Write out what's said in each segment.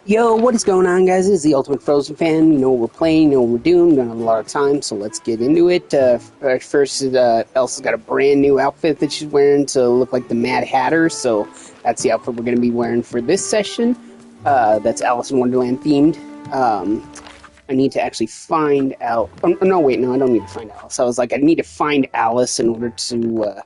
Yo, what is going on, guys? This is the Ultimate Frozen Fan. You know what we're playing, you know what we're doing. We don't have a lot of time, so let's get into it. First, Elsa's got a brand new outfit that she's wearing to look like the Mad Hatter, so that's the outfit we're going to be wearing for this session. That's Alice in Wonderland themed. I need to actually find out... Oh, no, wait, no, I don't need to find Alice. I was like, I need to find Alice in order to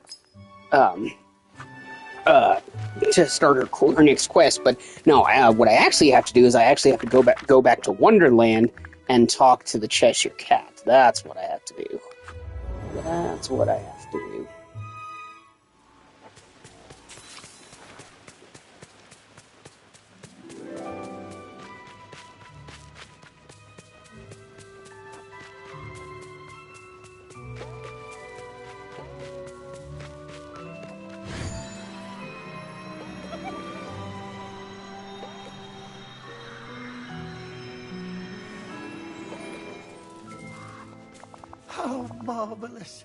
start her next quest, but no, what I actually have to do is I actually have to go back to Wonderland and talk to the Cheshire Cat. That's what I have to do. That's what I have to do. Oh, marvelous.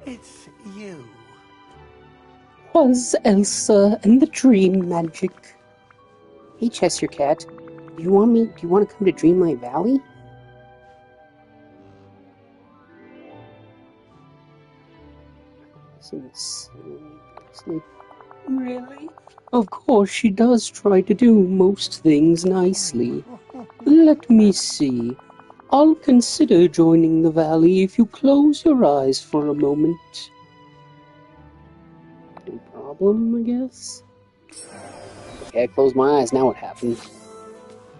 It's you. Was Elsa and the dream magic. Hey, Cheshire Cat. Do you want to come to Dreamlight Valley? Really? Of course, she does try to do most things nicely. Let me see. I'll consider joining the valley if you close your eyes for a moment. No problem, I guess? Okay, I closed my eyes. Now what happened?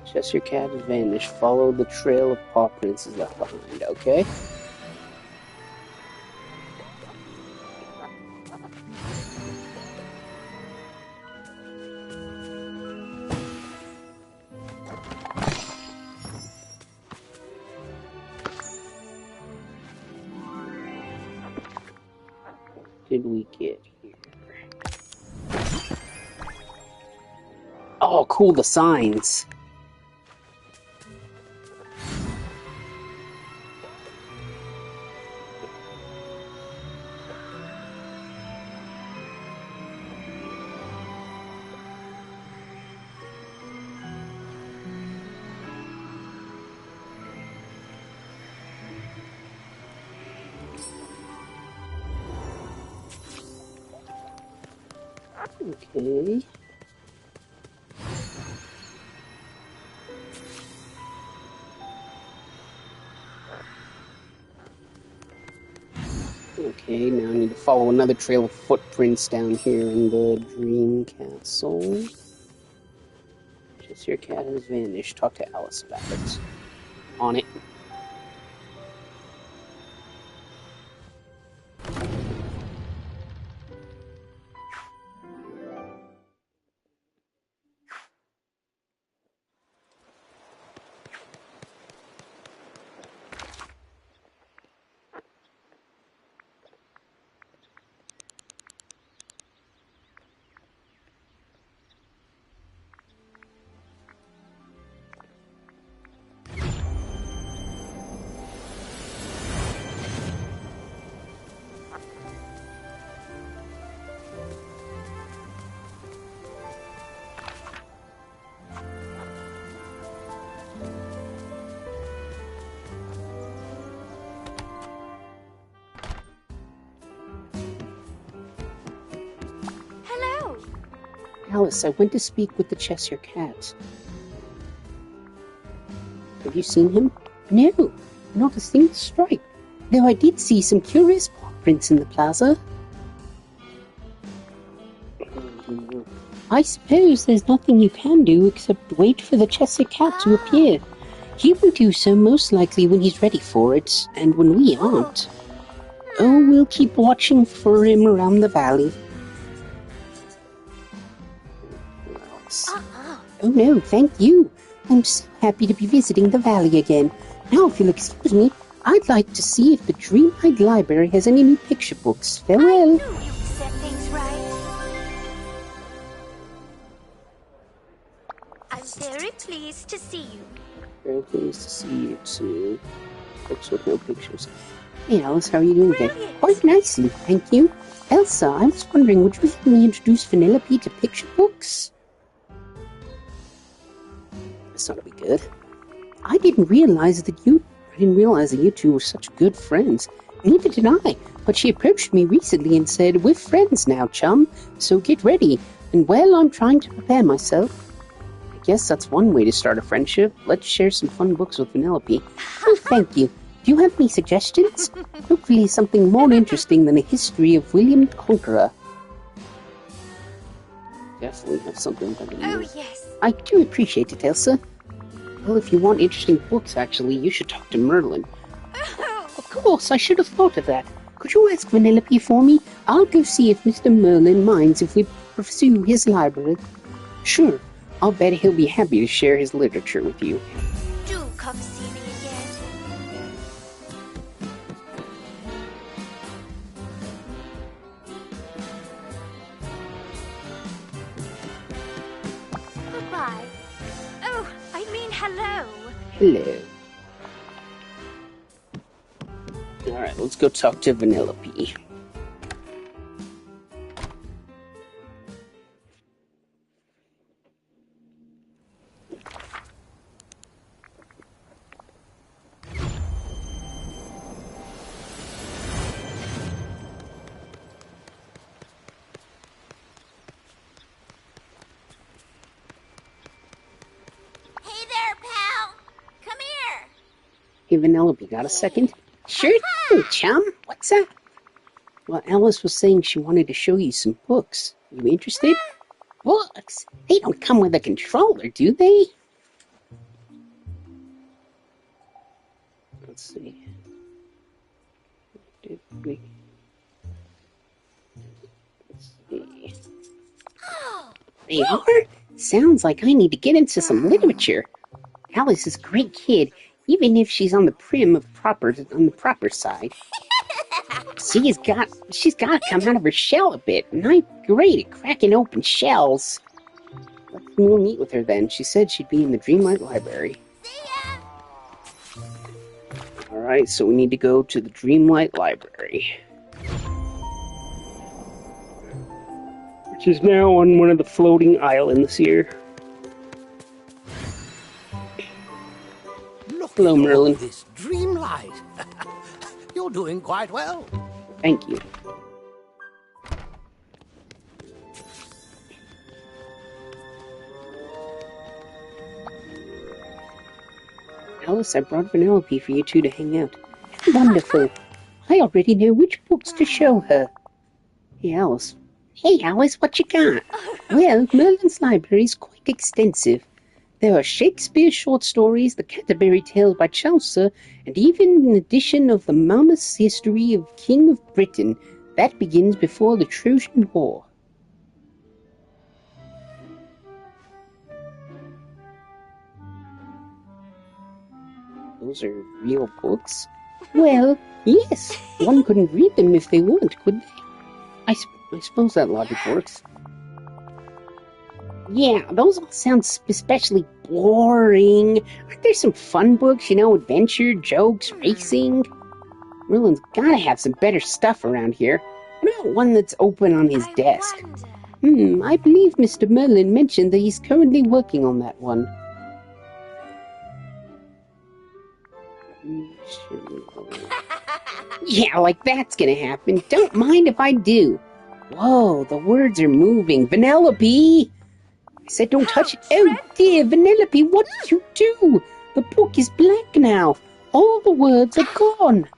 Cheshire Cat has vanished. Follow the trail of paw prints is left behind. Okay. Did we get here? Oh, cool, the signs. Okay. Okay, now I need to follow another trail of footprints down here in the Dream Castle. Cheshire Cat has vanished. Talk to Alice about it. On it. Alice, I went to speak with the Cheshire Cat. Have you seen him? No, not a single stripe. Though I did see some curious paw prints in the plaza. I suppose there's nothing you can do except wait for the Cheshire Cat to appear. He will do so most likely when he's ready for it, and when we aren't. Oh, we'll keep watching for him around the valley. Oh no, thank you. I'm so happy to be visiting the valley again. Now, if you'll excuse me, I'd like to see if the Dreamlight Library has any new picture books. Farewell. I knew you set things right. I'm very pleased to see you. Very pleased to see you too. Books with no pictures. Hey Alice, how are you doing today? Quite nicely, thank you. Elsa, I was wondering, would you let me introduce Vanellope to picture books? This ought to be good. I didn't realize that you two were such good friends. Neither did I, but she approached me recently and said, "We're friends now, chum, so get ready." And well, I'm trying to prepare myself. I guess that's one way to start a friendship. Let's share some fun books with Vanellope. Oh, thank you. Do you have any suggestions? Hopefully something more interesting than a history of William the Conqueror. Definitely have something like that. Oh, yes. I do appreciate it, Elsa. Well, if you want interesting books, actually, you should talk to Merlin. Of course, I should have thought of that. Could you ask Vanellope for me? I'll go see if Mr. Merlin minds if we pursue his library. Sure, I'll bet he'll be happy to share his literature with you. Do come see me again. Goodbye. Oh, I mean hello. Hello. Alright, let's go talk to Vanellope. Hey there, pal. Come here. Hey, Vanellope, got a second? Sure thing, chum. What's up? Well, Alice was saying she wanted to show you some books. You interested? Books? They don't come with a controller, do they? Let's see. Let's see. They are? Sounds like I need to get into some literature. Alice is a great kid, even if she's on the proper side. She's got to come out of her shell a bit, and I'm great at cracking open shells. Let's go meet with her then. She said she'd be in the Dreamlight library. Alright, so we need to go to the Dreamlight library. Which is now on one of the floating islands here. Hello, Merlin. This Dreamlight. You're doing quite well. Thank you. Alice, I brought Vanellope for you two to hang out. Wonderful. I already know which books to show her. Hey, Alice. Hey, Alice, what you got? Well, Merlin's library is quite extensive. There are Shakespeare short stories, the Canterbury Tales by Chaucer, and even an edition of the Monmouth's History of King of Britain. That begins before the Trojan War. Those are real books? Well, yes. One couldn't read them if they weren't, could they? I suppose that logic works. Yeah, those all sound especially boring. Aren't there some fun books, adventure, jokes, racing? Merlin's gotta have some better stuff around here. Not one that's open on his desk. I believe Mr. Merlin mentioned that he's currently working on that one. Yeah, like that's gonna happen. Don't mind if I do. Whoa, the words are moving. Vanellope! I said don't touch it. Oh dear, Vanellope, what did you do? The book is blank now. All the words are gone.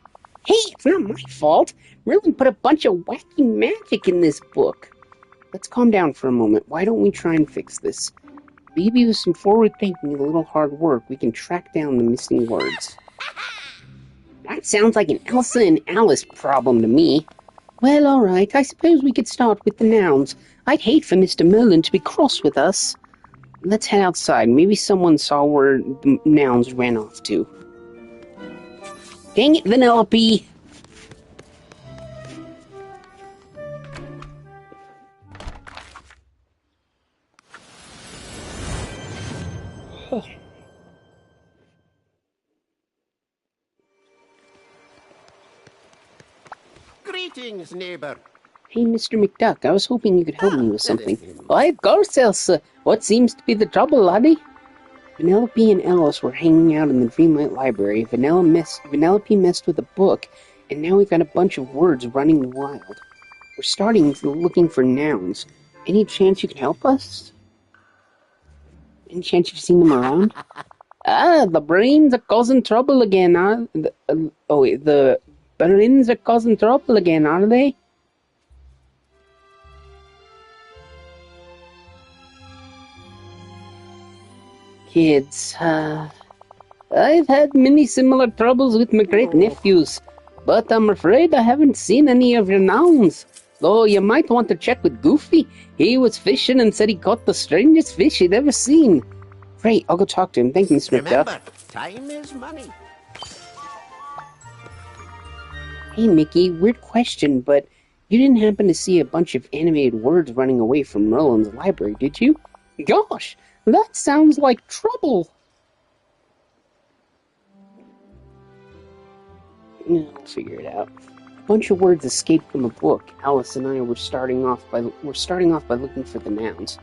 Hey, it's not my fault. Merlin put a bunch of wacky magic in this book. Let's calm down for a moment. Why don't we try and fix this? Maybe with some forward thinking and a little hard work, we can track down the missing words. That sounds like an Elsa and Alice problem to me. Well, all right, I suppose we could start with the nouns. I'd hate for Mr. Merlin to be cross with us. Let's head outside. Maybe someone saw where the nouns ran off to. Dang it, Vanellope! Greetings, neighbor. Hey, Mr. McDuck, I was hoping you could help me with something. Why, of course, Elsa. What seems to be the trouble, laddie? Vanellope and Alice were hanging out in the Dreamlight library. Vanellope messed with a book, and now we've got a bunch of words running wild. We're starting looking for nouns. Any chance you can help us? Any chance you've seen them around? Ah, the brains are causing trouble again, are the brains are causing trouble again, are they? Kids, I've had many similar troubles with my great-nephews, but I'm afraid I haven't seen any of your nouns. Though you might want to check with Goofy. He was fishing and said he caught the strangest fish he'd ever seen. Great, I'll go talk to him. Thank you, Mr. McDuff. Remember, time is money. Hey, Mickey, weird question, but you didn't happen to see a bunch of animated words running away from Merlin's library, did you? Gosh, that sounds like trouble. I'll figure it out. A bunch of words escaped from a book. Alice and I were starting off by looking for the nouns.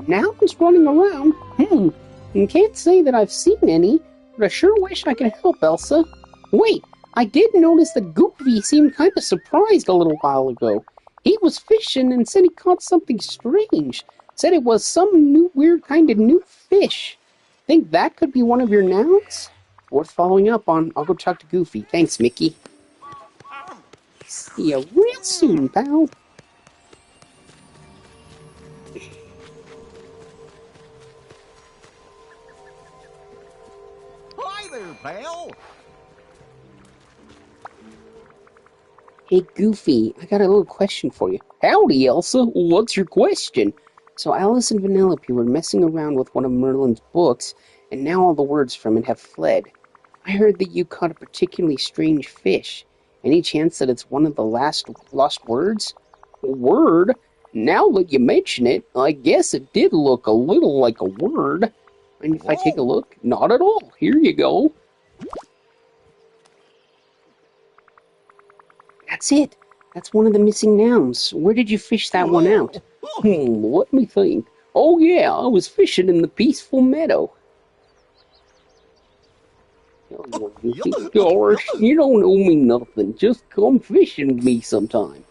Nouns running around? I can't say that I've seen any, but I sure wish I could help, Elsa. Wait, I did notice that Goofy seemed kind of surprised a little while ago. He was fishing and said he caught something strange. Said it was some weird kind of new fish. Think that could be one of your nouns? Worth following up on. I'll go talk to Goofy. Thanks, Mickey. See you real soon, pal. Hi there, pal. Hey, Goofy, I got a little question for you. Howdy, Elsa. What's your question? So Alice and Vanellope were messing around with one of Merlin's books, and now all the words from it have fled. I heard that you caught a particularly strange fish. Any chance that it's one of the last lost words? Word? Now that you mention it, I guess it did look a little like a word. Mind if I take a look? Not at all. Here you go. That's it. That's one of the missing nouns. Where did you fish that one out? Let me think. Oh yeah, I was fishing in the peaceful meadow. Gosh, you don't owe me nothing. Just come fishing with me sometime.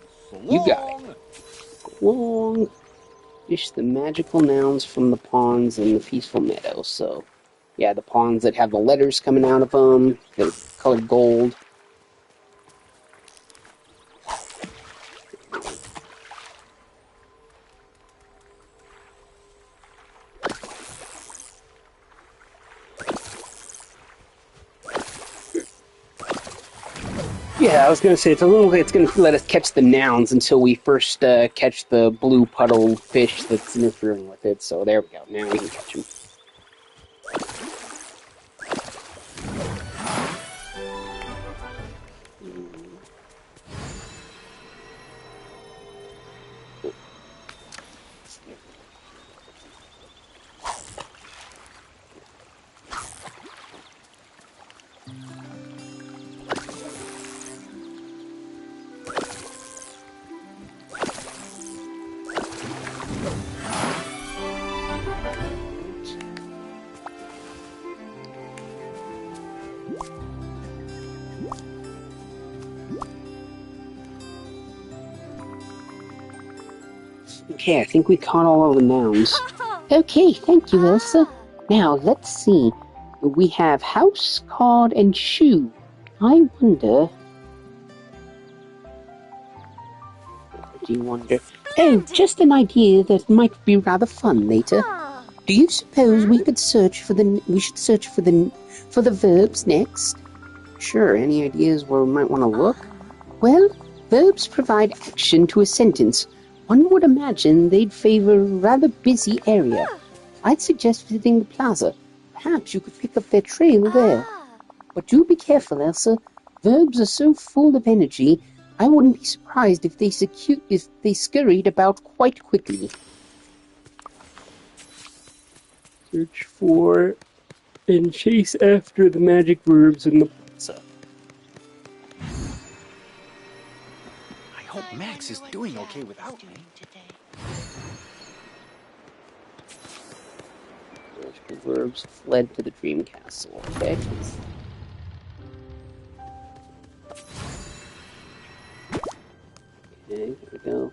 You got it. Long. Fish the magical nouns from the ponds in the peaceful meadow. So, yeah, the ponds that have the letters coming out of them, they're colored gold. Yeah, I was going to say, it's going to let us catch the nouns until we first catch the blue puddle fish that's interfering with it. So there we go. Now we can catch him. Okay, I think we caught all of the nouns. Okay, thank you, Elsa. Now, let's see. We have house, card, and shoe. I wonder... Do you wonder? Oh, just an idea that might be rather fun later. Do you suppose we should search for the verbs next? Sure, any ideas where we might want to look? Well, verbs provide action to a sentence. One would imagine they'd favor a rather busy area. I'd suggest visiting the plaza. Perhaps you could pick up their trail there. But do be careful, Elsa. Verbs are so full of energy, I wouldn't be surprised if they scurried about quite quickly. Search for and chase after the magic verbs in the plaza. I hope Max is doing okay without me. The verbs fled to the dream castle. Okay. Okay, here we go.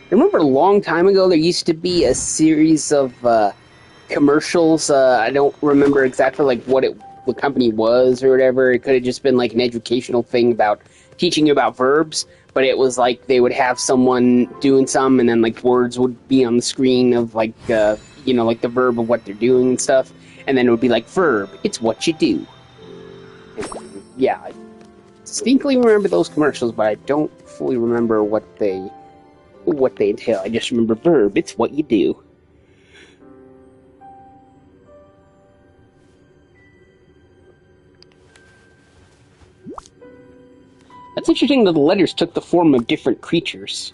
I remember a long time ago there used to be a series of commercials. I don't remember exactly like what company was or whatever. It could have just been like an educational thing about teaching you about verbs. But it was like they would have someone doing some, and then like words would be on the screen of like like the verb of what they're doing and stuff. And then it would be like verb. It's what you do. And, yeah, I distinctly remember those commercials, but I don't fully remember what they entail. I just remember verb. It's what you do. That's interesting that the letters took the form of different creatures.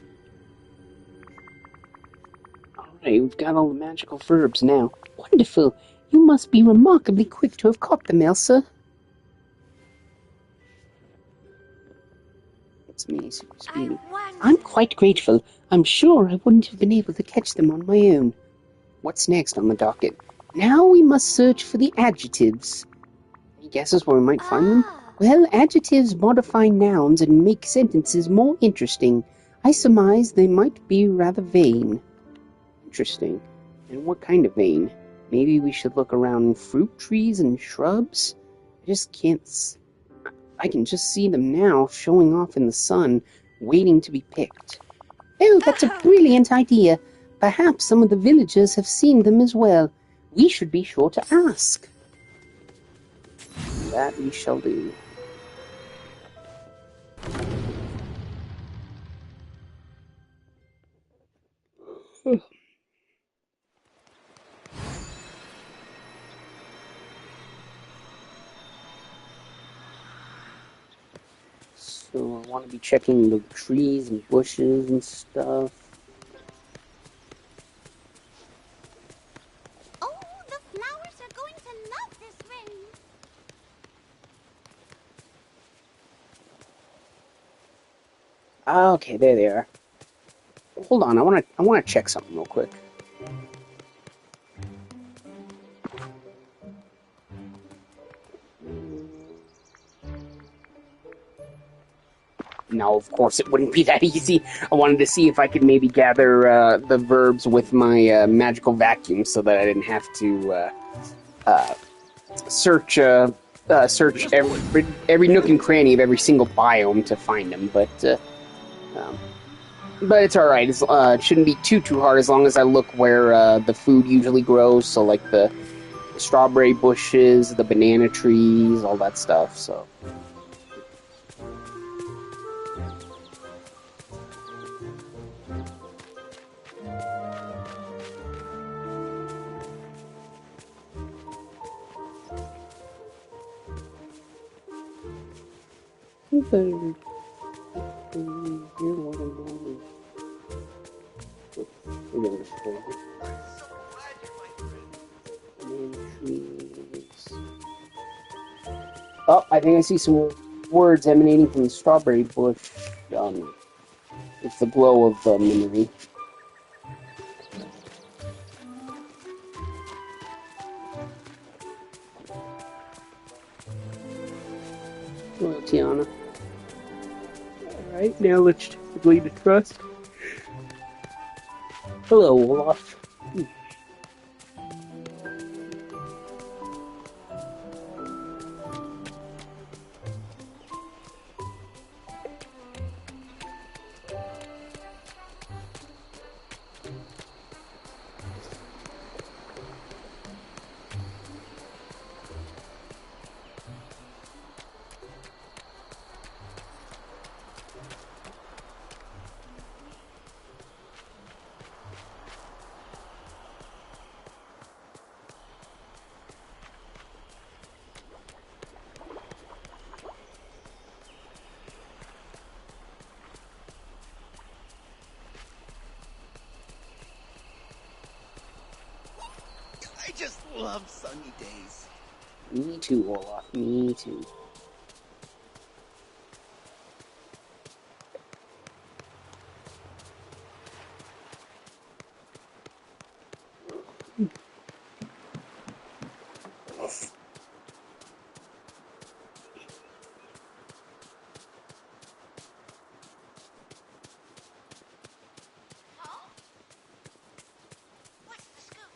Alright, we've got all the magical verbs now. Wonderful. You must be remarkably quick to have caught them, Elsa. It's me, Super Speedy. I'm quite grateful. I'm sure I wouldn't have been able to catch them on my own. What's next on the docket? Now we must search for the adjectives. Any guesses where we might find them? Well, adjectives modify nouns and make sentences more interesting. I surmise they might be rather vain. Interesting. And what kind of vain? Maybe we should look around fruit trees and shrubs? I can just see them now, showing off in the sun, waiting to be picked. Oh, that's a brilliant idea. Perhaps some of the villagers have seen them as well. We should be sure to ask. That we shall do. So I want to be checking the trees and bushes and stuff. Oh, the flowers are going to love this rain. Okay, there they are. Hold on, I want to check something real quick. No, of course it wouldn't be that easy. I wanted to see if I could maybe gather the verbs with my magical vacuum so that I didn't have to search every nook and cranny of every single biome to find them. But it's all right. It shouldn't be too hard as long as I look where the food usually grows. So like the strawberry bushes, the banana trees, all that stuff. So. Oh, I think I see some words emanating from the strawberry bush. It's the glow of memory. Well, Tiana. Alright, now let's agree to trust. Hello, Olaf. I just love sunny days. Me too, Olaf. Me too. What's the scoop?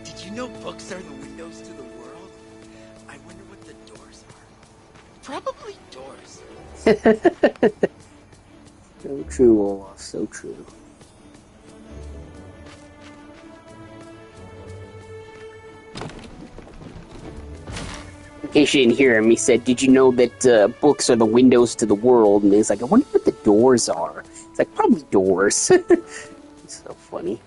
Did you know books are the windows to the world? I wonder what the doors are. Probably doors. So true, Olaf. So true. In case you didn't hear him, he said, "Did you know that books are the windows to the world?" And he's like, "I wonder what the doors are." It's like, probably doors. It's so funny.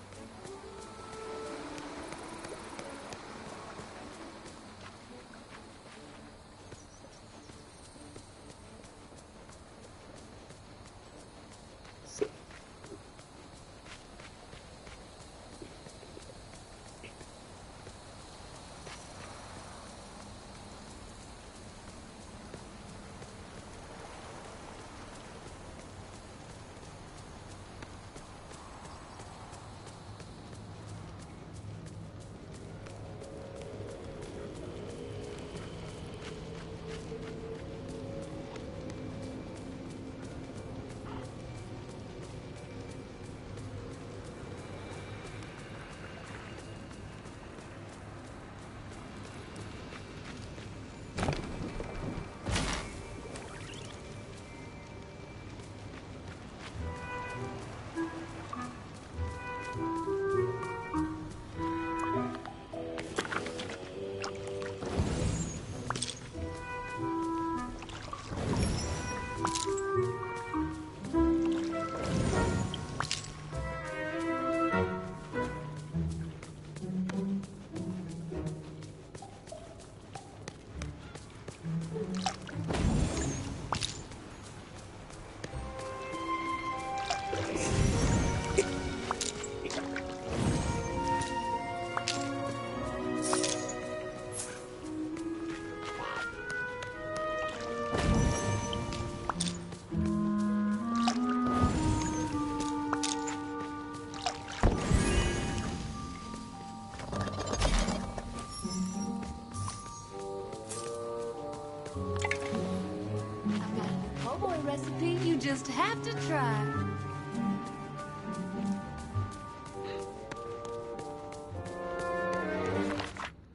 Recipe you just have to try.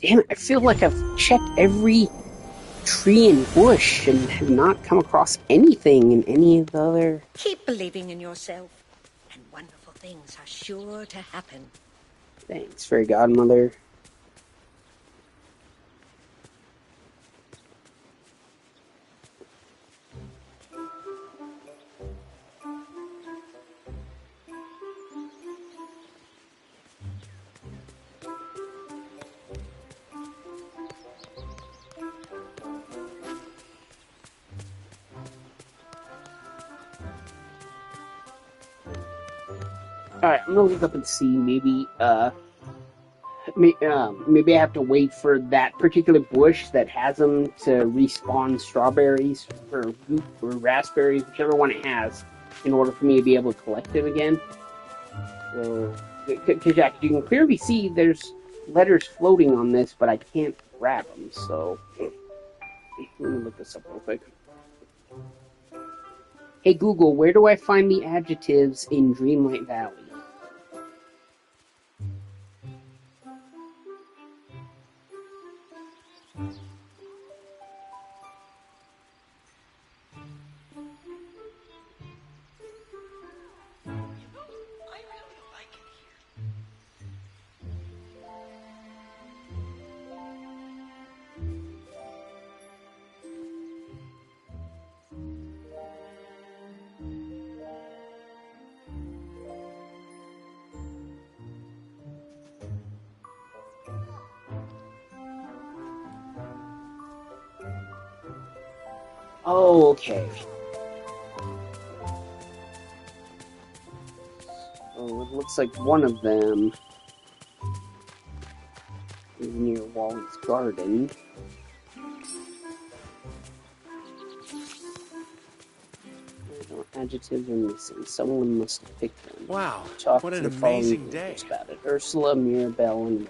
Damn it, I feel like I've checked every tree and bush and have not come across anything in any of the other... Keep believing in yourself, and wonderful things are sure to happen. Thanks, Fairy Godmother. Alright, I'm gonna look up and see, maybe I have to wait for that particular bush that has them to respawn strawberries or raspberries, whichever one it has, in order for me to be able to collect them again. So, because you can clearly see there's letters floating on this, but I can't grab them, so... Let me look this up real quick. Hey Google, where do I find the adjectives in Dreamlight Valley? I really like it here. Oh, okay. Oh, it looks like one of them is near Wally's garden. Adjectives are missing. Someone must have picked them. Wow, Talk what to an the following amazing day. groups about it. Ursula, Mirabelle, and Ray.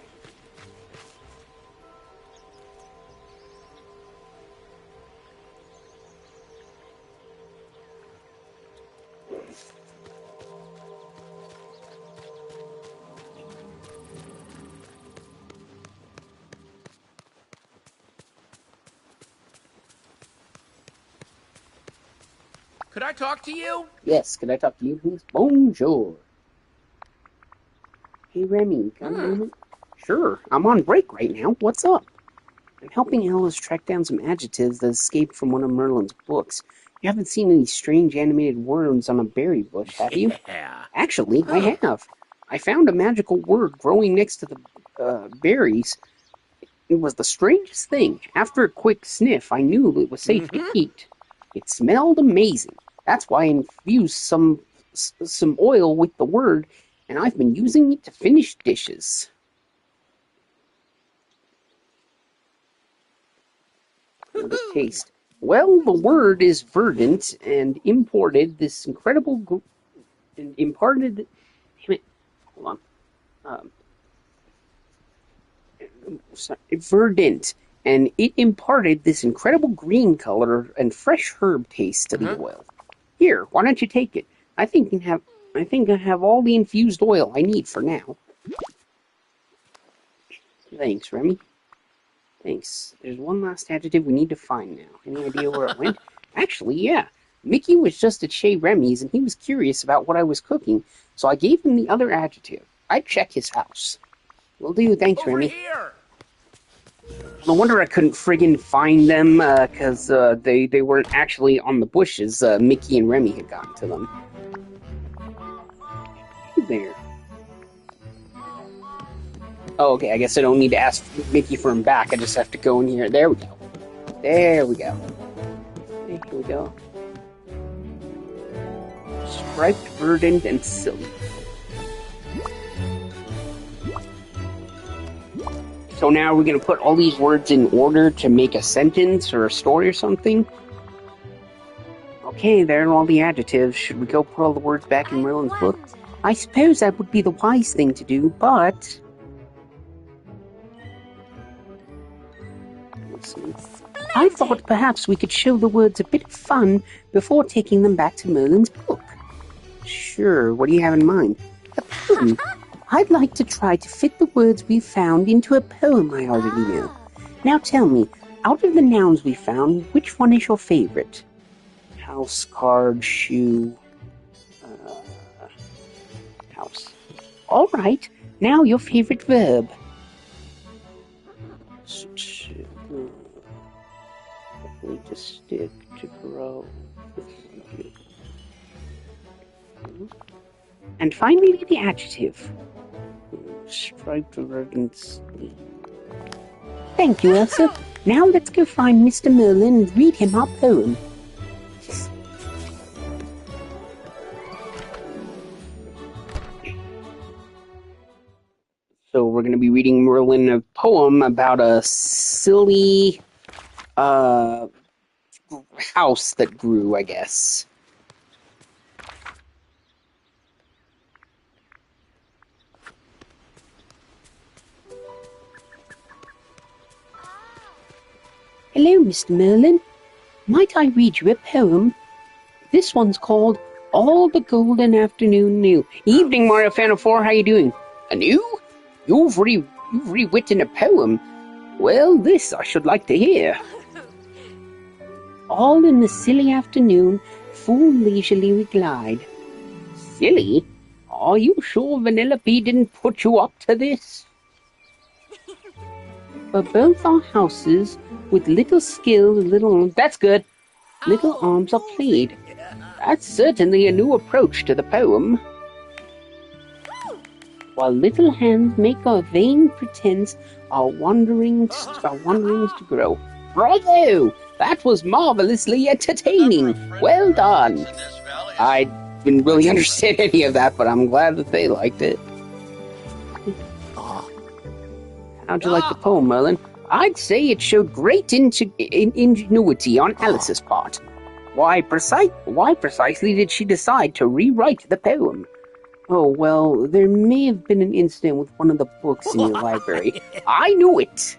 Could I talk to you? Yes, can I talk to you, please? Bonjour. Hey, Remy, got a moment? Sure, I'm on break right now. What's up? I'm helping Alice track down some adjectives that escaped from one of Merlin's books. You haven't seen any strange animated words on a berry bush, have you? Yeah. Actually, I have. I found a magical word growing next to the berries. It was the strangest thing. After a quick sniff, I knew it was safe to eat. It smelled amazing. That's why I infused some oil with the word, and I've been using it to finish dishes. The taste. Well, the word is verdant and imparted this incredible... imparted... Damn it. Hold on. Verdant, and it imparted this incredible green color and fresh herb taste to the oil. Here, why don't you take it? I think I have all the infused oil I need for now. Thanks, Remy. Thanks. There's one last adjective we need to find now. Any idea where it went? Actually, yeah. Mickey was just at Chez Remy's, and he was curious about what I was cooking, so I gave him the other adjective. I'd check his house. Will do. Thanks, Over Remy. here. No wonder I couldn't friggin' find them, because they weren't actually on the bushes. Mickey and Remy had gotten to them. Hey there. Oh, okay, I guess I don't need to ask Mickey for him back. I just have to go in here. There we go. There we go. Here we go. Striped, verdant, and silly. So now we're going to put all these words in order to make a sentence or a story or something. Okay, there are all the adjectives. Should we go put all the words back in Merlin's book? I suppose that would be the wise thing to do, but... Let's see. I thought perhaps we could show the words a bit of fun before taking them back to Merlin's book. Sure, what do you have in mind? A poem. I'd like to try to fit the words we found into a poem I already know. Now tell me, out of the nouns we found, which one is your favorite? House, card, shoe, house. All right, now your favorite verb. To stick, to grow. And finally, the adjective. Striped rodents. Thank you, Elsa. Now let's go find Mr. Merlin and read him our poem. So we're going to be reading Merlin a poem about a silly house that grew, I guess. Hello, Mr. Merlin. Might I read you a poem? This one's called All the Golden Afternoon New. Evening, Mario Fan of 4, how you doing? Anew? You've rewritten a poem. Well, this I should like to hear. All in the silly afternoon, full leisurely we glide. Silly? Are you sure Vanellope didn't put you up to this? For both our houses, with little skill, that's good. Little arms are played. That's certainly a new approach to the poem. While little hands make our vain pretense, our wanderings to grow. Bravo! That was marvelously entertaining. Well done. I didn't really understand any of that, but I'm glad that they liked it. How'd you like the poem, Merlin? I'd say it showed great ingenuity on Alice's part. Why precisely did she decide to rewrite the poem? Oh, well, there may have been an incident with one of the books in your library. I knew it!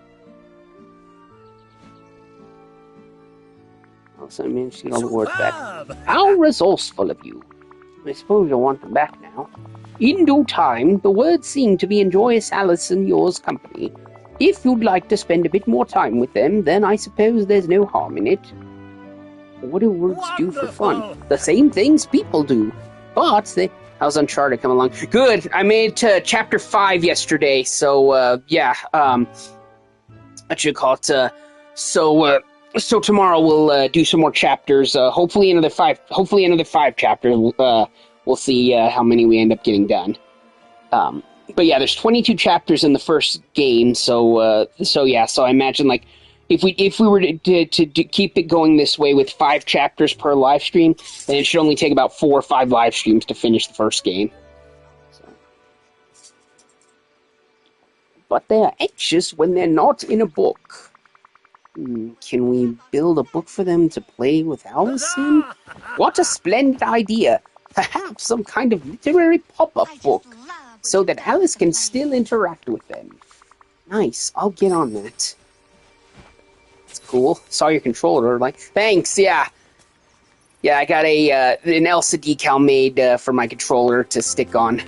Also, I managed to get all the words back. How resourceful of you. I suppose you'll want them back now. In due time, the words seem to be enjoyous Alice and yours company. If you'd like to spend a bit more time with them, then I suppose there's no harm in it. What do words do for fun? The same things people do. But how's Uncharted come along? Good. I made it to chapter 5 yesterday, so yeah. What you call it? So tomorrow we'll do some more chapters. Hopefully another 5. Hopefully another 5 chapters. We'll see how many we end up getting done. But yeah, there's 22 chapters in the first game. So yeah. So I imagine like if we were to keep it going this way with 5 chapters per live stream, then it should only take about 4 or 5 live streams to finish the first game. So. But they're anxious when they're not in a book. Can we build a book for them to play with Alice in? What a splendid idea! Perhaps some kind of literary pop-up book, so that Alice can still interact with them. Nice, I'll get on that. That's cool. Saw your controller, like, thanks, yeah. Yeah, I got an Elsa decal made for my controller to stick on.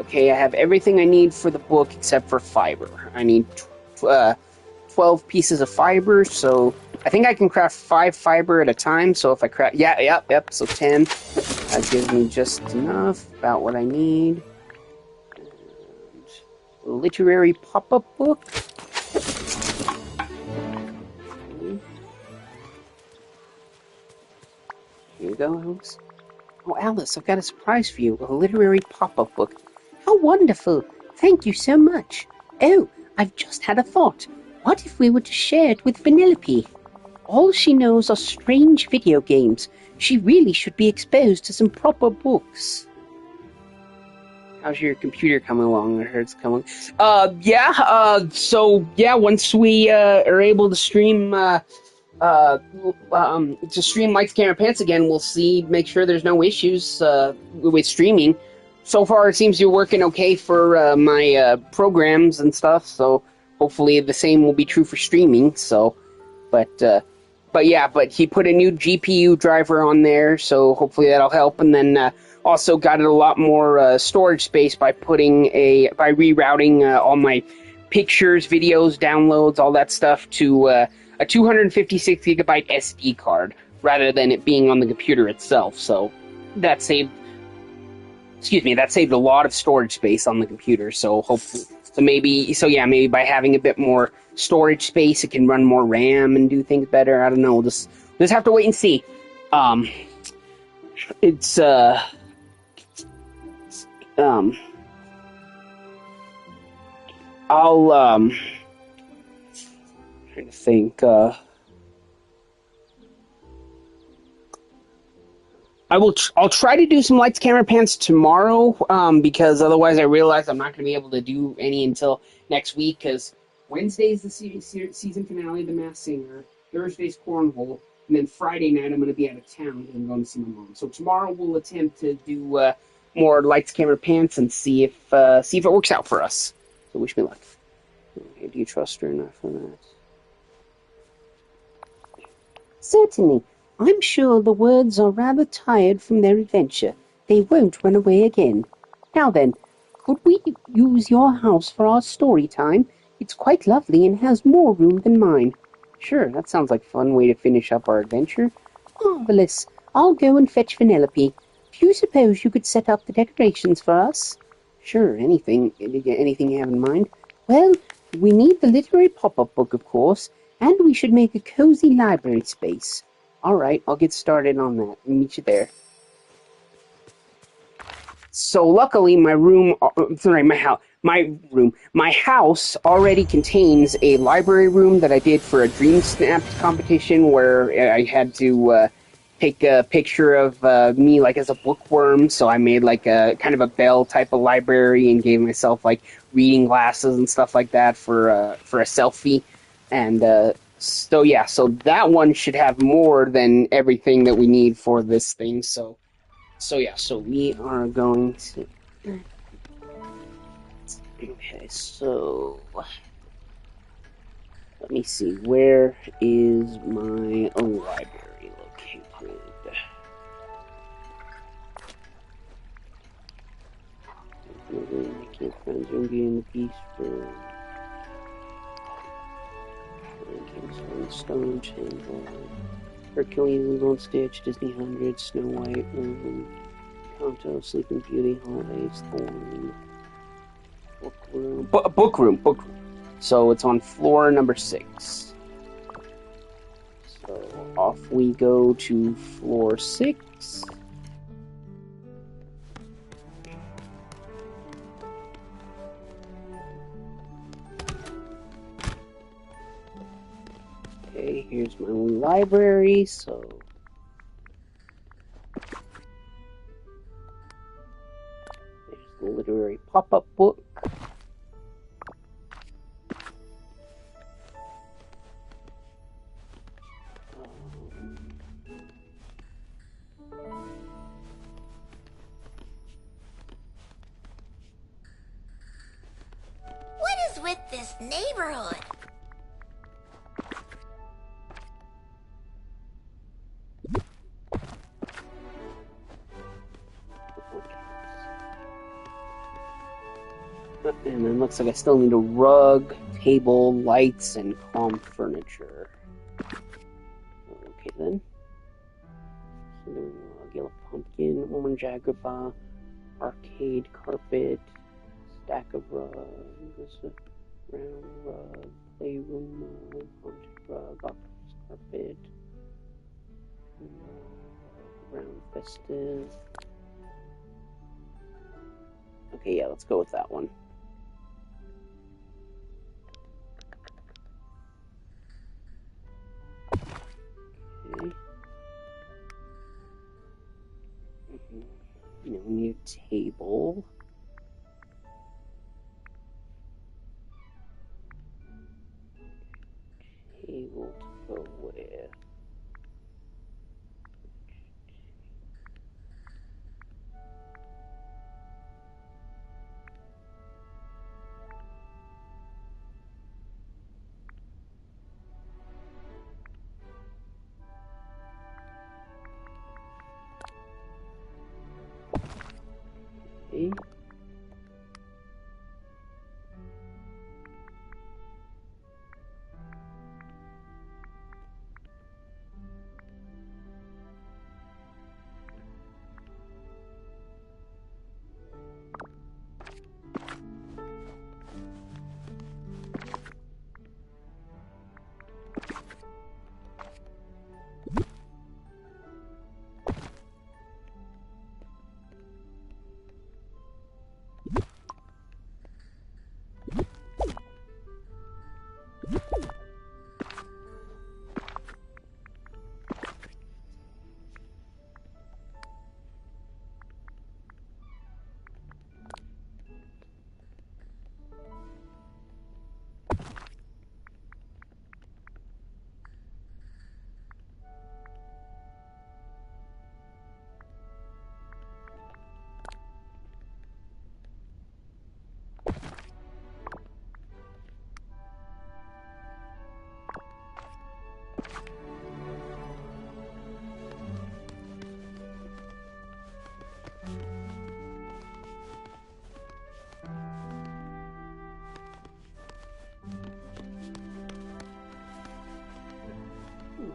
Okay, I have everything I need for the book except for fiber. I need 12 pieces of fiber, so I think I can craft 5 fiber at a time, so if I craft... Yep, so 10. That gives me just enough, about what I need. And literary pop-up book. Here you go, Alice. Oh, Alice, I've got a surprise for you. A literary pop-up book. How wonderful! Thank you so much. Oh, I've just had a thought. What if we were to share it with Vanellope? All she knows are strange video games. She really should be exposed to some proper books. How's your computer coming along? I heard it's coming. So once we are able to stream Lights, Camera, Pants again, we'll make sure there's no issues with streaming. So far, it seems you're working okay for my programs and stuff, so hopefully the same will be true for streaming, so... But he put a new GPU driver on there, so hopefully that'll help. And then also got a lot more storage space by rerouting all my pictures, videos, downloads, all that stuff to a 256 gigabyte SD card rather than it being on the computer itself. So that saved a lot of storage space on the computer. So hopefully, maybe by having a bit more storage space, it can run more RAM and do things better. I don't know. We'll just have to wait and see. It's I'll trying to think. I'll try to do some lights, camera, pants tomorrow. Because otherwise, I realize I'm not going to be able to do any until next week. Because Wednesday's the season finale of The Masked Singer. Thursday's Cornhole, and then Friday night I'm going to be out of town and I'm going to see my mom. So tomorrow we'll attempt to do more lights, camera, pants, and see if it works out for us. So wish me luck. Okay, do you trust her enough for that? Certainly. I'm sure the words are rather tired from their adventure. They won't run away again. Now then, could we use your house for our story time? It's quite lovely and has more room than mine. Sure, that sounds like a fun way to finish up our adventure. Marvelous. I'll go and fetch Vanellope. Do you suppose you could set up the decorations for us? Sure, anything you have in mind? Well, we need the literary pop-up book, of course, and we should make a cozy library space. All right, I'll get started on that. I'll meet you there. So luckily, my house already contains a library room that I did for a Dream Snap competition where I had to take a picture of me like as a bookworm. So I made like a kind of a bell type of library and gave myself like reading glasses and stuff like that for a selfie. And so that one should have more than everything that we need for this thing. So we are going to. Okay, so let me see. Where is my library located? I can't find Zombie in the Beast Room. Stone Chamber. Hercules and Gold Stitch, Disney 100, Snow White, Kanto, Sleeping Beauty, Holidays, Thorn, Book room. So it's on floor number 6. So off we go to floor 6. Okay, here's my library, so there's the literary pop-up book. What is with this neighborhood? And then looks like I still need a rug, table, lights, and calm furniture. Okay then. So then rug, yellow pumpkin, orange agrabah, arcade carpet, stack of rugs, round rug, playroom rug, haunted rug, octopus carpet, round festive. Okay, yeah, let's go with that one. Okay. Now we need a table. Table to go where?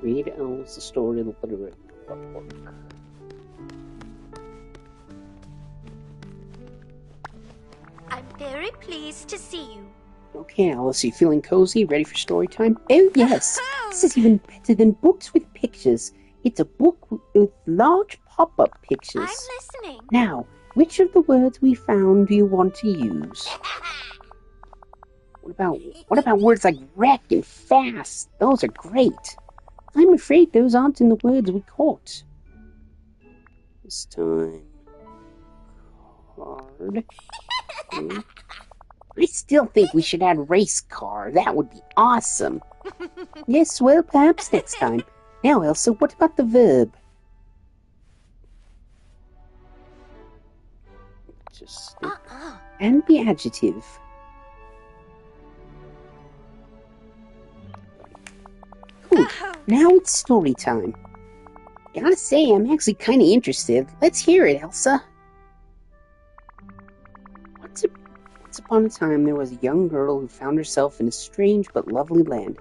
Read Elsa story literary book. I'm very pleased to see you. Okay, Alice, you feeling cozy? Ready for story time? Oh, yes. This is even better than books with pictures. It's a book with large pop-up pictures. I'm listening. Now, which of the words we found do you want to use? What about words like wreck and fast? Those are great. I'm afraid those aren't in the words we caught. This time, card. I still think we should add race car. That would be awesome. Yes, well, perhaps next time. Now, Elsa, what about the verb? Just and the adjective. Cool. Now it's story time. Gotta say, I'm actually kind of interested. Let's hear it, Elsa. Once upon a time, there was a young girl who found herself in a strange but lovely land.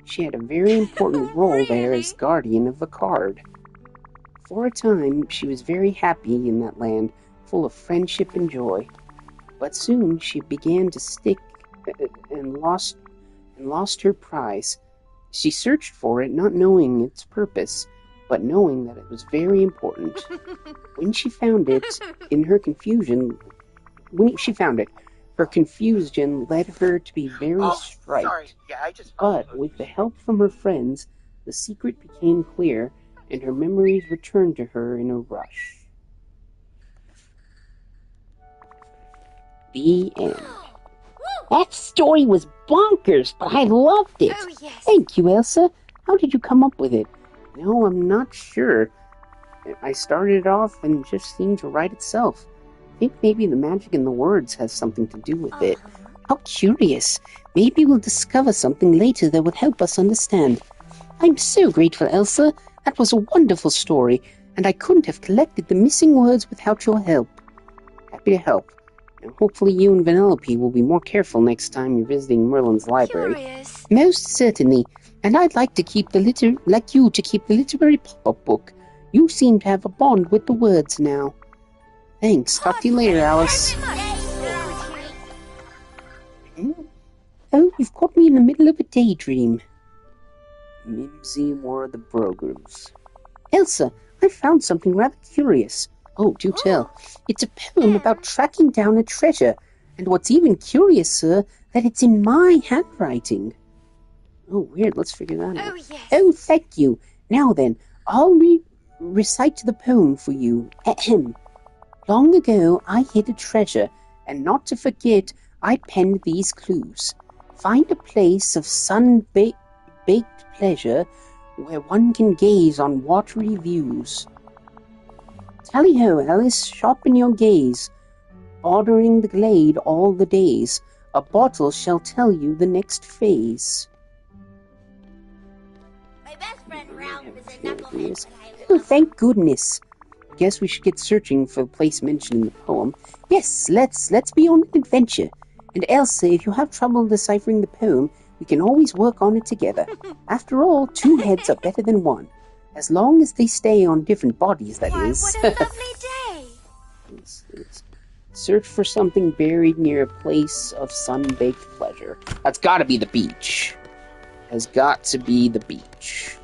She had a very important role there as guardian of a card. For a time, she was very happy in that land, full of friendship and joy. But soon she began to stick and lost her prize. She searched for it, not knowing its purpose, but knowing that it was very important. When she found it, her confusion led her to be very striped. Sorry. Yeah, I just... But with the help from her friends, the secret became clear, and her memories returned to her in a rush. The end. That story was bonkers, but I loved it. Oh, yes. Thank you, Elsa. How did you come up with it? No, I'm not sure. I started it off and it just seemed to write itself. I think maybe the magic in the words has something to do with it. How curious. Maybe we'll discover something later that would help us understand. I'm so grateful, Elsa. That was a wonderful story, and I couldn't have collected the missing words without your help. Happy to help. And hopefully you and Vanellope will be more careful next time you're visiting Merlin's library. Curious. Most certainly. And I'd like you to keep the literary pop-up book. You seem to have a bond with the words now. Thanks. Talk to you later, Alice. Oh, you've caught me in the middle of a daydream. Mimsy wore the brogans. Elsa, I found something rather curious. Oh, do tell. It's a poem about tracking down a treasure, and what's even curiouser, that it's in my handwriting. Oh, weird. Let's figure that out. Oh, yes. Oh, thank you. Now then, I'll recite the poem for you. Ahem. Long ago, I hid a treasure, and not to forget, I penned these clues. Find a place of sun-baked pleasure where one can gaze on watery views. Tally-ho, Alice, sharpen your gaze. Bordering the glade all the days, a bottle shall tell you the next phase. My best friend Ralph is a knucklehead. Oh, thank goodness. Guess we should get searching for the place mentioned in the poem. Yes, let's be on an adventure. And Elsa, if you have trouble deciphering the poem, we can always work on it together. After all, two heads are better than one. As long as they stay on different bodies, that is. What a lovely day. Let's search for something buried near a place of sun-baked pleasure. That's gotta be the beach. Has got to be the beach.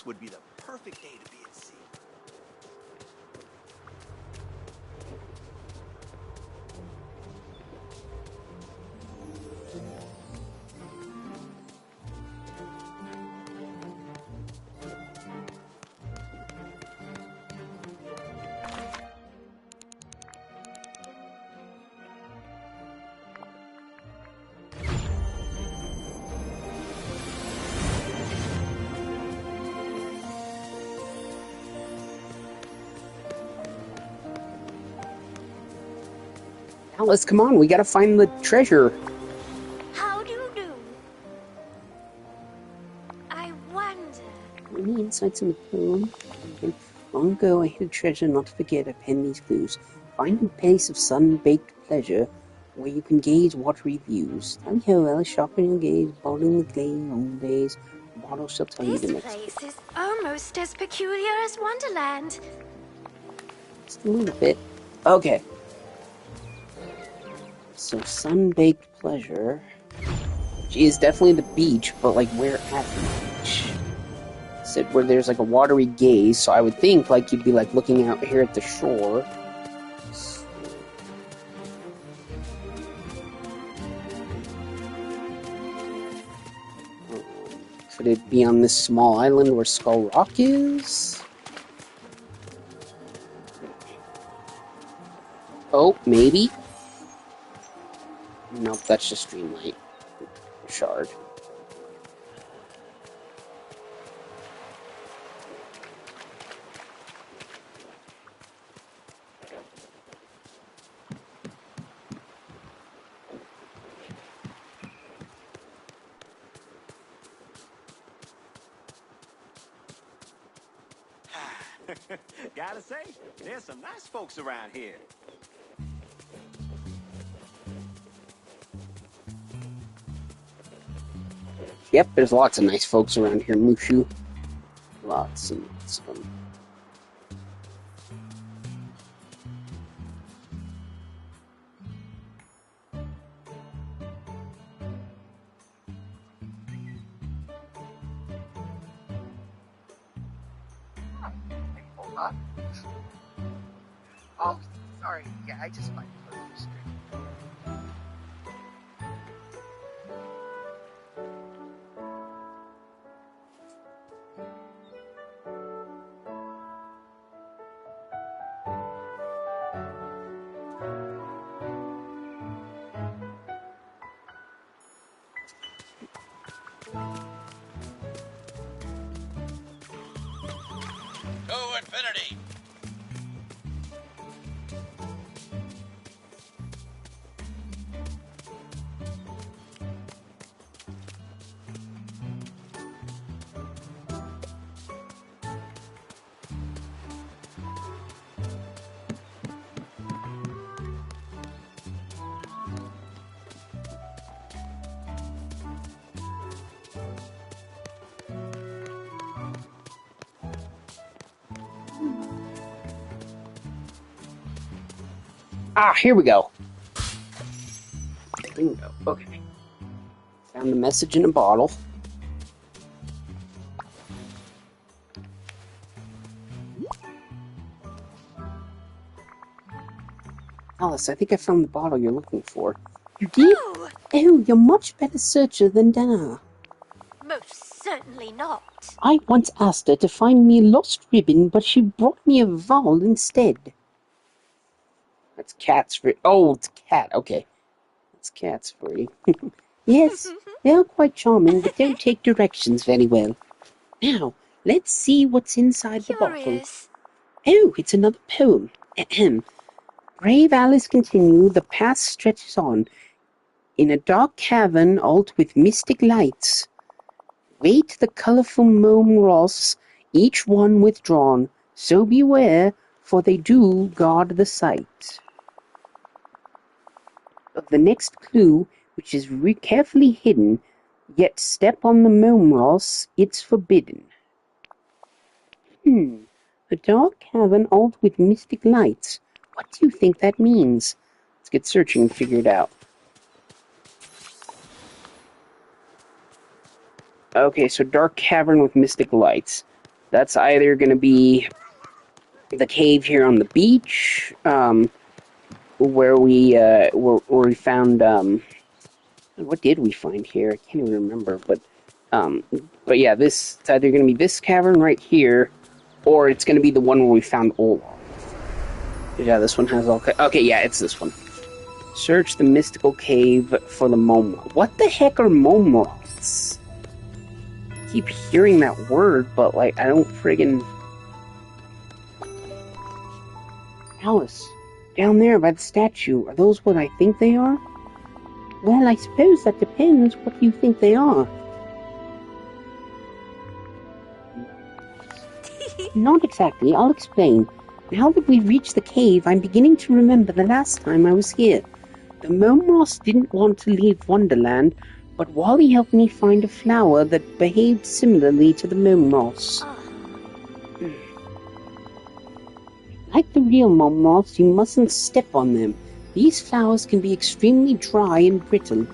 this would be the perfect day to be at sea. Alice, come on, we gotta find the treasure. How do you do? I wonder. Many insights in the poem. Long ago I hid a treasure not to forget. I penned these clues. Find a place of sun-baked pleasure where you can gaze watery views. Tally ho, Alice, sharpen your gaze, bottling the clay in old days. The bottle shall tell you the This next. place is almost as peculiar as Wonderland. Just a little bit. Okay. So sun-baked pleasure, which is definitely the beach, but like where at the beach? Said where there's like a watery gaze, so I would think like you'd be like looking out here at the shore. Could it be on this small island where Skull Rock is? Oh, maybe. Nope, that's just Dreamlight shard. Gotta say, there's some nice folks around here. Yep, there's lots of nice folks around here, Mushu. Lots and lots of them. Oh, sorry. Yeah, I just might close the stream. To infinity. Ah, here we go. Bingo. Okay. Found the message in a bottle. Alice, I think I found the bottle you're looking for. You did? Oh, Oh, you're much better searcher than Dana. most certainly not. I once asked her to find me a lost ribbon, but she brought me a vowel instead. That's cats for... Oh, it's cat. Okay. That's cats for you. Yes, they're quite charming, but don't take directions very well. Now, let's see what's inside the bottle. Curious. Oh, it's another poem. Ahem. Brave Alice continued, the path stretches on. In a dark cavern, alt with mystic lights. Wait the colourful mome ross, each one withdrawn. So beware, for they do guard the sight. Of the next clue, which is carefully hidden, yet step on the mome ross, it's forbidden. A dark cavern alt with mystic lights. What do you think that means? Let's get searching and figure it out. Okay, so dark cavern with mystic lights. That's either going to be the cave here on the beach, where we found, what did we find here? I can't even remember, but yeah, it's either going to be this cavern right here, or it's going to be the one where we found Olaf. Yeah, this one has all... Okay, yeah, it's this one. Search the mystical cave for the Momroth. What the heck are Momroths? I keep hearing that word, but, like, I don't friggin... Alice, down there by the statue, are those what I think they are? Well, I suppose that depends what you think they are. Not exactly, I'll explain. Now that we've reached the cave, I'm beginning to remember the last time I was here. The Momroths didn't want to leave Wonderland, but Wally helped me find a flower that behaved similarly to the Momroths. Like the real Momroths, you mustn't step on them. These flowers can be extremely dry and brittle.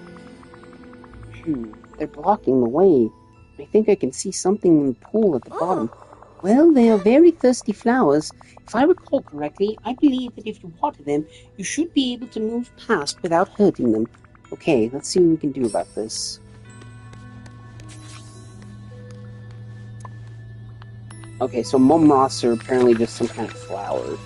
They're blocking the way. I think I can see something in the pool at the bottom. Well, they are very thirsty flowers. If I recall correctly, I believe that if you water them, you should be able to move past without hurting them. Okay, let's see what we can do about this. Okay, so Momroths are apparently just some kind of flower.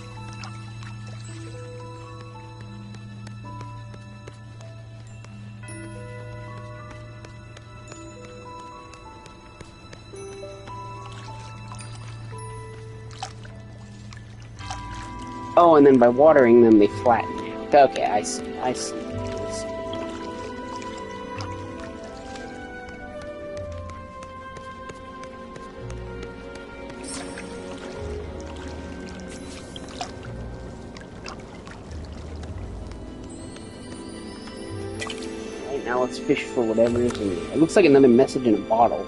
Oh, and then by watering them, they flatten out. Okay, I see. Right, now let's fish for whatever is in there. It looks like another message in a bottle.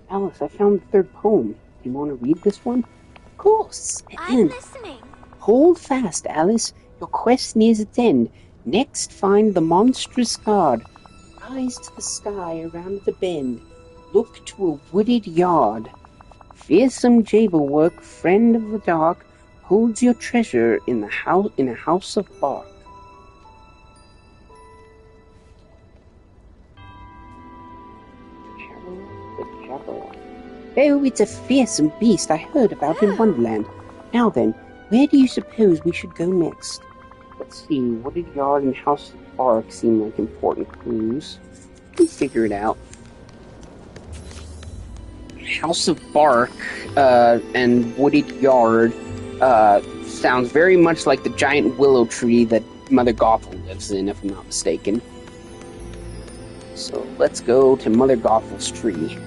Alice, I found the third poem. Do you want to read this one? Of course. I'm listening. Hold fast, Alice. Your quest nears its end. Next, find the monstrous god. Rise to the sky around the bend. Look to a wooded yard. Fearsome Jabberwock, friend of the dark, holds your treasure in a house of bark. Oh, it's a fearsome beast I heard about in Wonderland. Now then, where do you suppose we should go next? Let's see, wooded yard and house of bark seem like important clues. We'll figure it out. House of bark and wooded yard sounds very much like the giant willow tree that Mother Gothel lives in, if I'm not mistaken. So let's go to Mother Gothel's tree.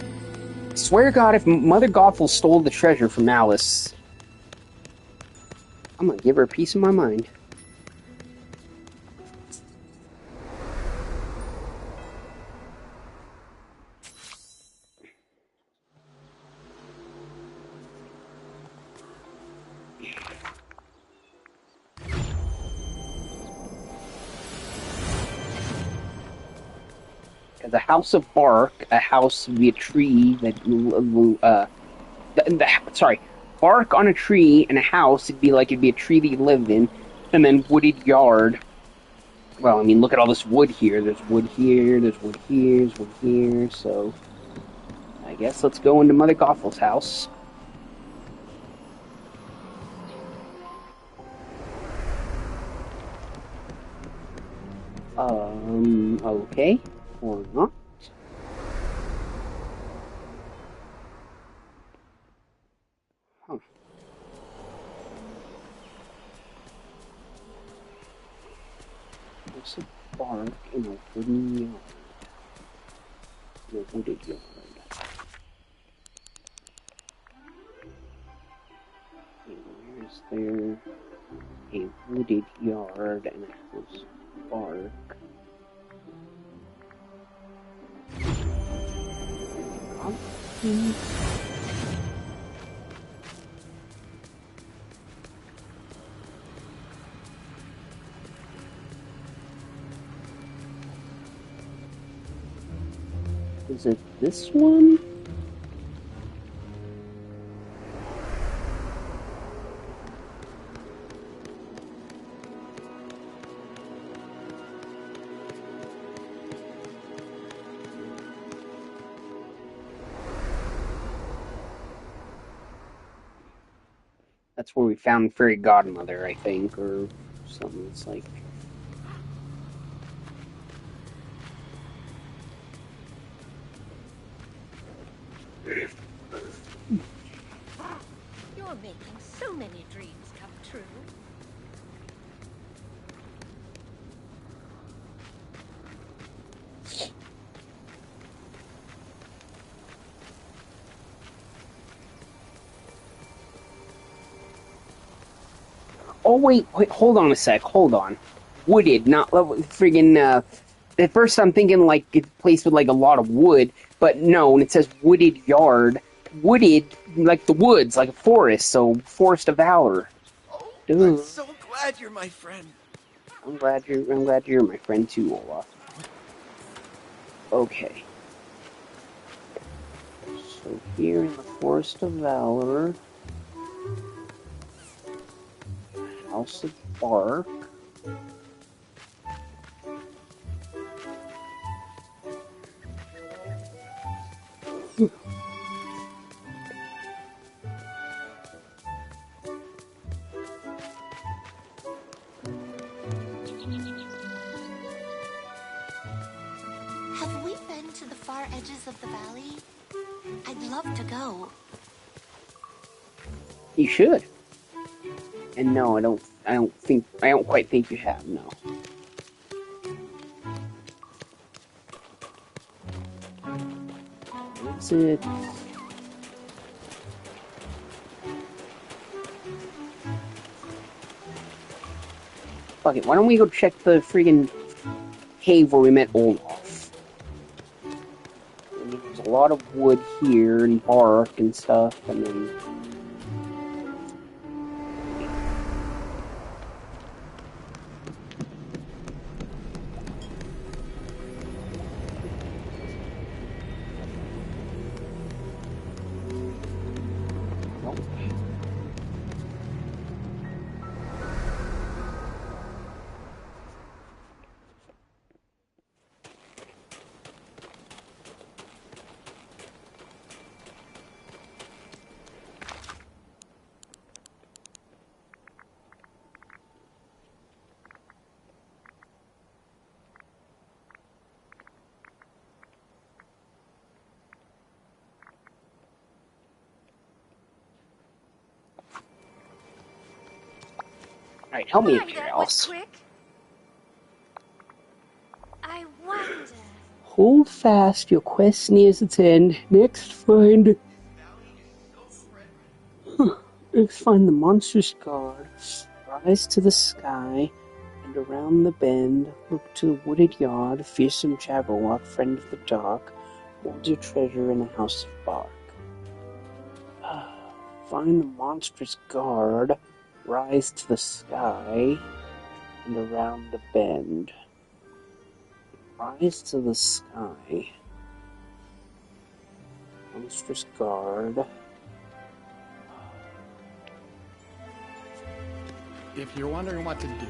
I swear to God, if Mother Gothel stole the treasure from Alice, I'm gonna give her a piece of my mind. The house of bark, a house would be a tree that bark on a tree and a house, it'd be a tree that you live in, and then wooded yard. Well, I mean, look at all this wood here. There's wood here, there's wood here, there's wood here, so I guess let's go into Mother Gothel's house. Okay. Or not. Huh. There's a bark in a wooden yard. In a wooded yard. Where's there a wooded yard and a house of bark? Is it this one? That's where we found Fairy Godmother, I think, or something. It's like... You're making so many dreams come true. Oh, wait, hold on a sec, hold on. Wooded, not friggin', at first I'm thinking, like, it's a place with, like, a lot of wood, but no, and it says wooded yard. Wooded, like the woods, like a forest, so Forest of Valor. Oh, Duh. I'm so glad you're my friend. I'm glad you're my friend too, Olaf. Okay. So here in the Forest of Valor, House of Bark. Have we been to the far edges of the valley? I'd love to go. You should. And no, I don't quite think you have, no. That's it. Fuck it, why don't we go check the friggin' cave where we met Olaf? I mean, there's a lot of wood here and bark and stuff, and then... Alright, help me up here, That was Alice. quick. I wonder. Hold fast, your quest nears its end. Next, find the monstrous guard. Rise to the sky, and around the bend, look to the wooded yard. Fearsome Jabberwock, friend of the dark, holds your treasure in a house of bark. Find the monstrous guard. Rise to the sky, and around the bend. Rise to the sky. Monstrous guard. If you're wondering what to do,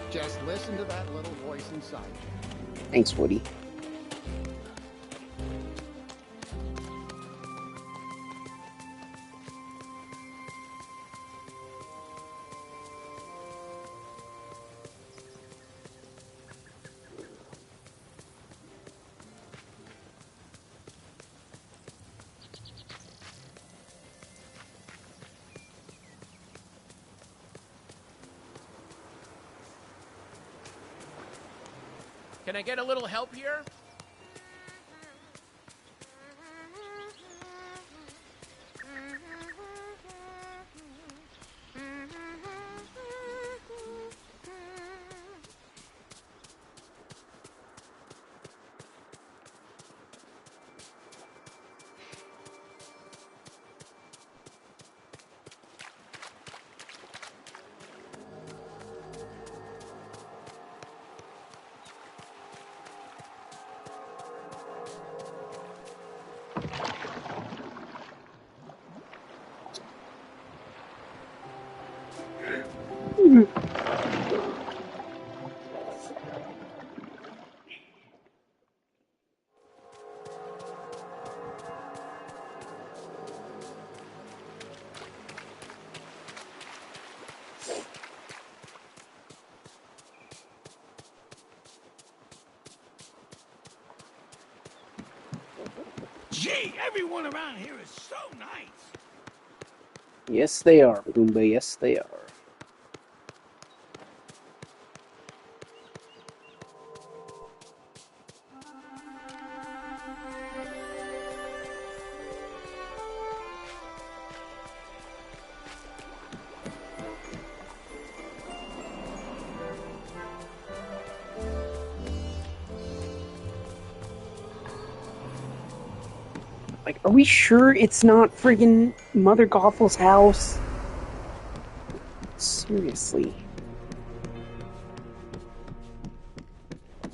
just listen to that little voice inside you. Thanks, Woody. Can I get a little help here? Gee, everyone around here is so nice. Yes, they are, Boomba. Yes, they are. Like, are we sure it's not friggin' Mother Gothel's house? Seriously.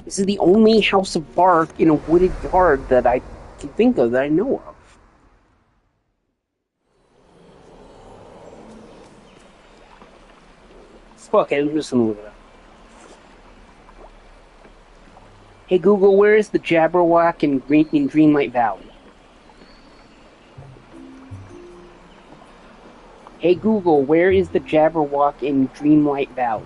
This is the only house of bark in a wooded yard that I can think of that I know of. Fuck it, I'm just gonna look it up. Hey Google, where is the Jabberwock in Dreamlight Valley? Hey Google, where is the Jabberwock in Dreamlight Valley?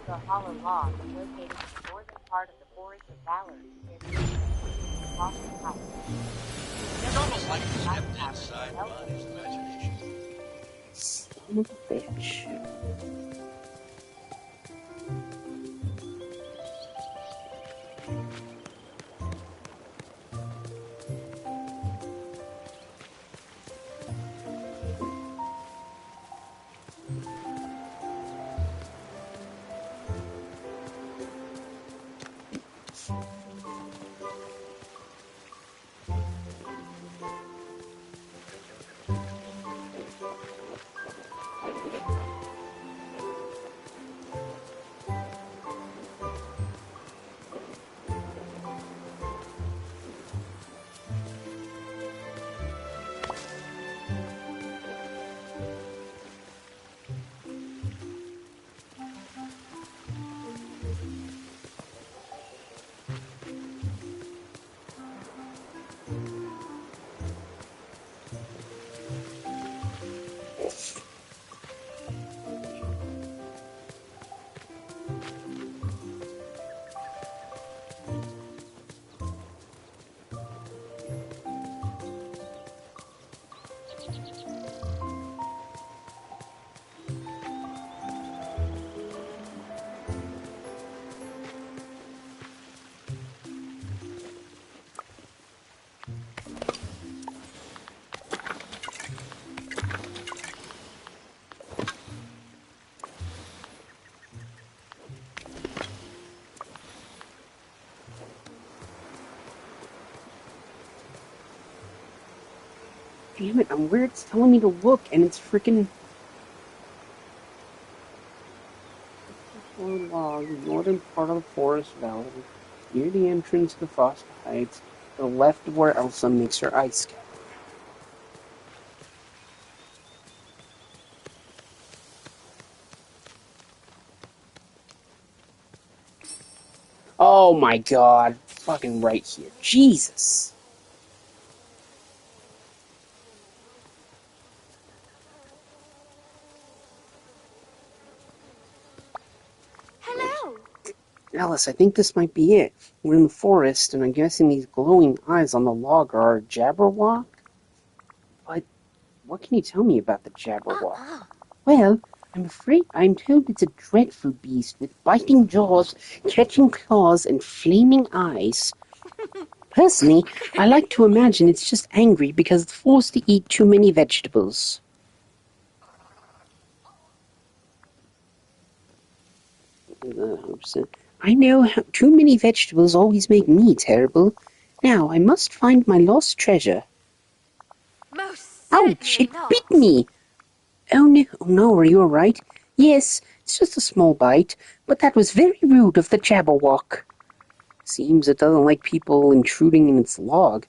The hollow log located in the northern part of the forest of Valor in Boston House. It's almost like you stepped inside Bonnie's imagination. Son of a bitch. Damn it, I'm where it's telling me to look, and it's freaking... Log, northern part of the forest valley, near the entrance to the Foster Heights, to the left of where Elsa makes her ice cap. Oh my god, fucking right here. Jesus! Hello. Alice, I think this might be it. We're in the forest, and I'm guessing these glowing eyes on the log are a Jabberwock? But what can you tell me about the Jabberwock? Well, I'm afraid I'm told it's a dreadful beast with biting jaws, catching claws, and flaming eyes. Personally, I like to imagine it's just angry because it's forced to eat too many vegetables. I know how too many vegetables always make me terrible. Now, I must find my lost treasure. Most Ouch! certainly It not. bit me! Oh no, are you alright? Yes, it's just a small bite, but that was very rude of the Jabberwock. Seems it doesn't like people intruding in its log.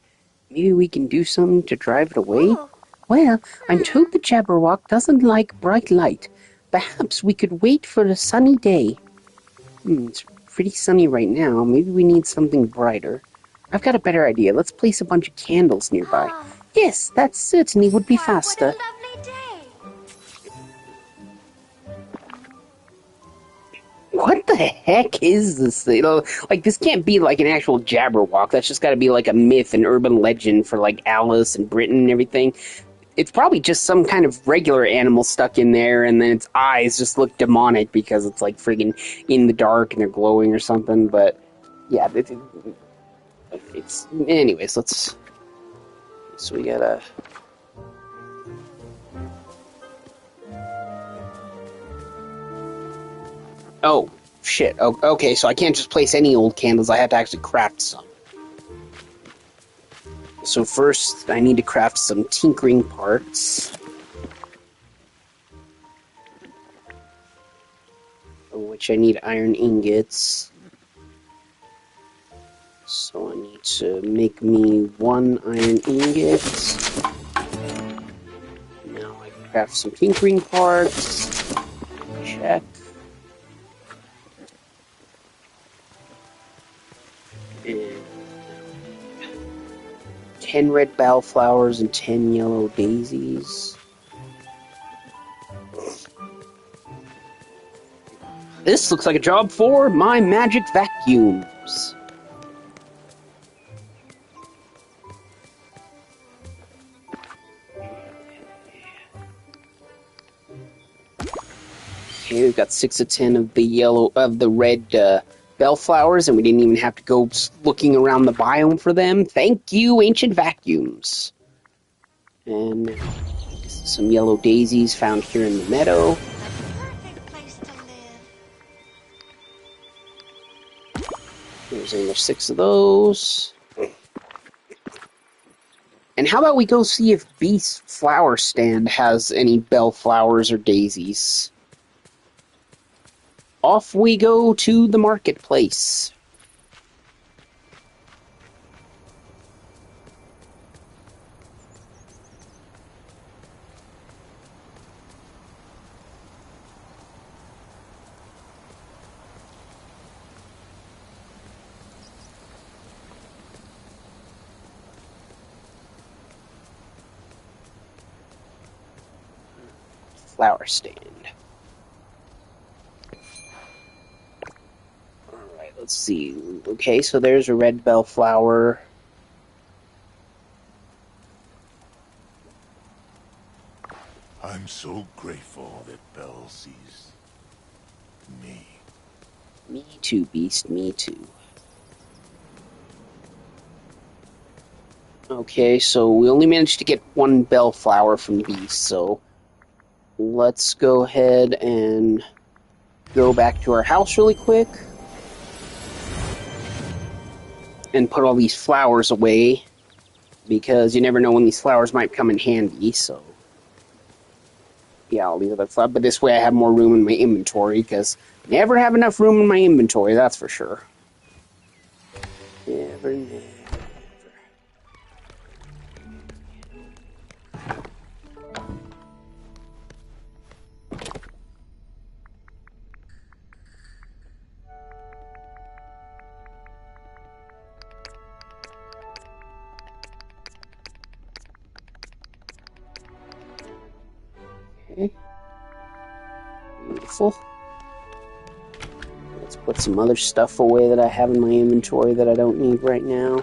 Maybe we can do something to drive it away? Well, I'm told the Jabberwock doesn't like bright light. Perhaps we could wait for a sunny day. It's pretty sunny right now. Maybe we need something brighter. I've got a better idea. Let's place a bunch of candles nearby. Yes, that certainly would be faster. What a lovely day. What the heck is this thing? Like, this can't be like an actual Jabberwock. That's just got to be like a myth, an urban legend for like Alice and Britain and everything. It's probably just some kind of regular animal stuck in there, and then its eyes just look demonic because it's like friggin' in the dark and they're glowing or something. But yeah, it's anyways. Let's. So we gotta. Oh, shit. Oh, okay, so I can't just place any old candles. I have to actually craft some. So first, I need to craft some tinkering parts. Which I need iron ingots. So I need to make me 1 iron ingot. Now I can craft some tinkering parts. Check. And 10 red bellflowers and 10 yellow daisies. This looks like a job for my magic vacuums. Okay, we've got 6 of 10 of the red bellflowers, and we didn't even have to go looking around the biome for them. Thank you, ancient vacuums. And some yellow daisies found here in the meadow. Perfect place to live. There's another 6 of those. And how about we go see if Beast's flower stand has any bellflowers or daisies? Off we go to the marketplace. Flower stand. Alright, let's see. Okay, so there's a red bellflower. I'm so grateful that Belle sees me. Me too, Beast, me too. Okay, so we only managed to get 1 bellflower from Beast, so let's go ahead and go back to our house really quick and put all these flowers away, because you never know when these flowers might come in handy. So yeah, I'll leave that flowers, but this way I have more room in my inventory, because never have enough room in my inventory, that's for sure. Never. Okay. Beautiful. Let's put some other stuff away that I have in my inventory that I don't need right now.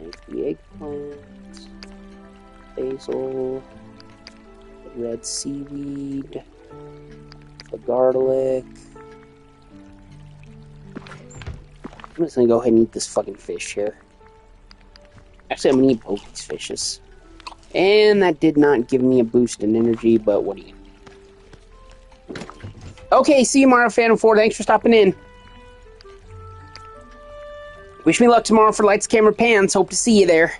Like the eggplant, basil, the red seaweed, the garlic. I'm just gonna go ahead and eat this fucking fish here. Actually, I'm gonna eat both these fishes. And that did not give me a boost in energy, but what do you do? Okay, see you tomorrow, Phantom 4. Thanks for stopping in. Wish me luck tomorrow for Lights, Camera, Pans. Hope to see you there.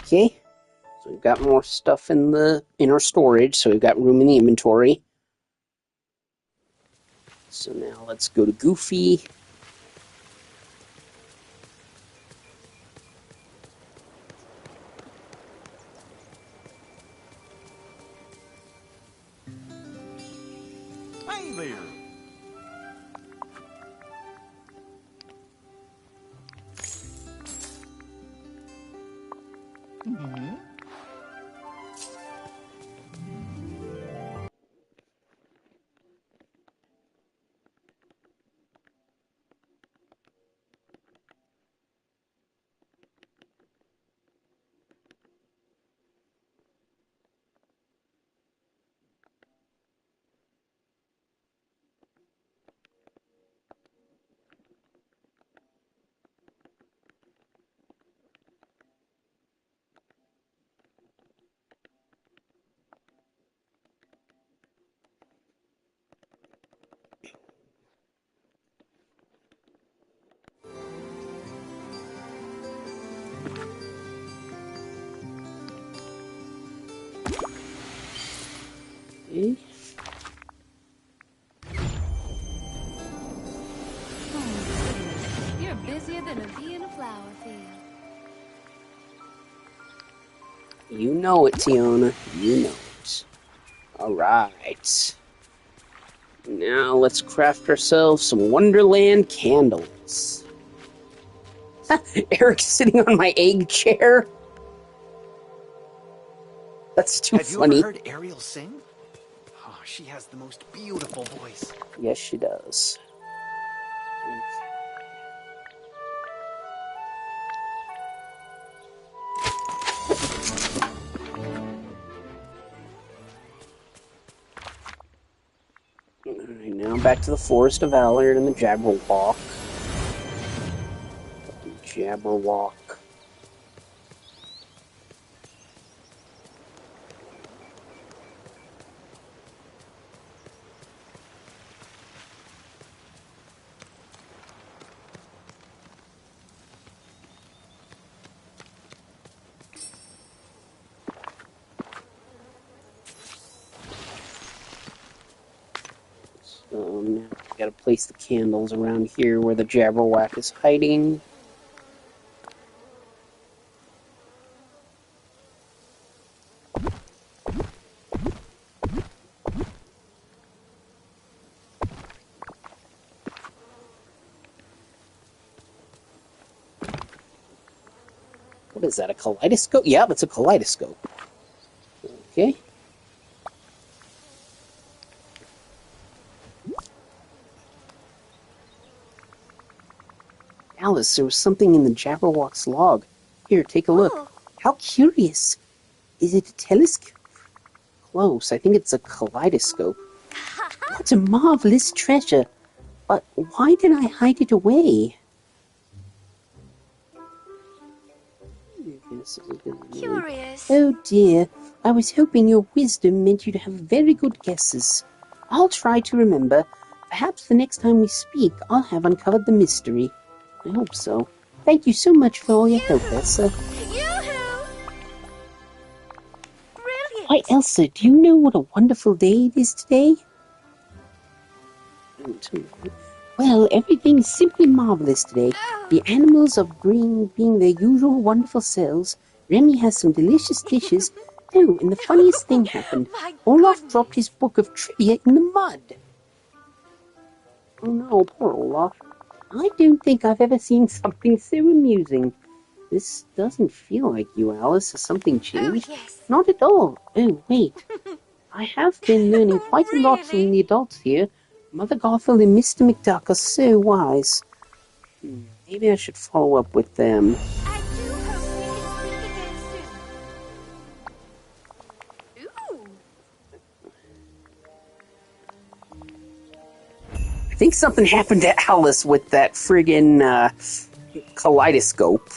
Okay, so we've got more stuff in our storage, so we've got room in the inventory. So now let's go to Goofy. Hey there. Okay. You're busier than a bee in a flower field. You know it, Tiana. You know it. Alright. Now let's craft ourselves some Wonderland candles. Eric's sitting on my egg chair. That's too Have you funny. ever heard Ariel sing? Oh, she has the most beautiful voice. Yes, she does. Alright, now back to the Forest of Valor and the Jabberwock. Jabberwock. So now we gotta place the candles around here where the Jabberwock is hiding. What is that, a kaleidoscope? Yeah, that's a kaleidoscope. Okay. Alice, there was something in the Jabberwock's log. Here, take a look. Oh. How curious. Is it a telescope? Close. I think it's a kaleidoscope. What a marvelous treasure. But why did I hide it away? Curious. Oh dear. I was hoping your wisdom meant you to have very good guesses. I'll try to remember. Perhaps the next time we speak, I'll have uncovered the mystery. I hope so. Thank you so much for all your help, Elsa. Yoo-hoo! Brilliant. Why, Elsa, do you know what a wonderful day it is today? Well, everything is simply marvelous today. The animals are being their usual wonderful selves. Remy has some delicious dishes. Oh, and the funniest thing happened. My Olaf goodness. dropped his book of trivia in the mud. Oh no, poor Olaf. I don't think I've ever seen something so amusing. This doesn't feel like you, Alice. Has something changed? yes. Not at all. Oh, wait. I have been learning quite a lot from Really? the adults here. Mother Gothel and Mr. McDuck are so wise. Maybe I should follow up with them. I do hope we can speak again soon. Ooh. I think something happened to Alice with that friggin' kaleidoscope.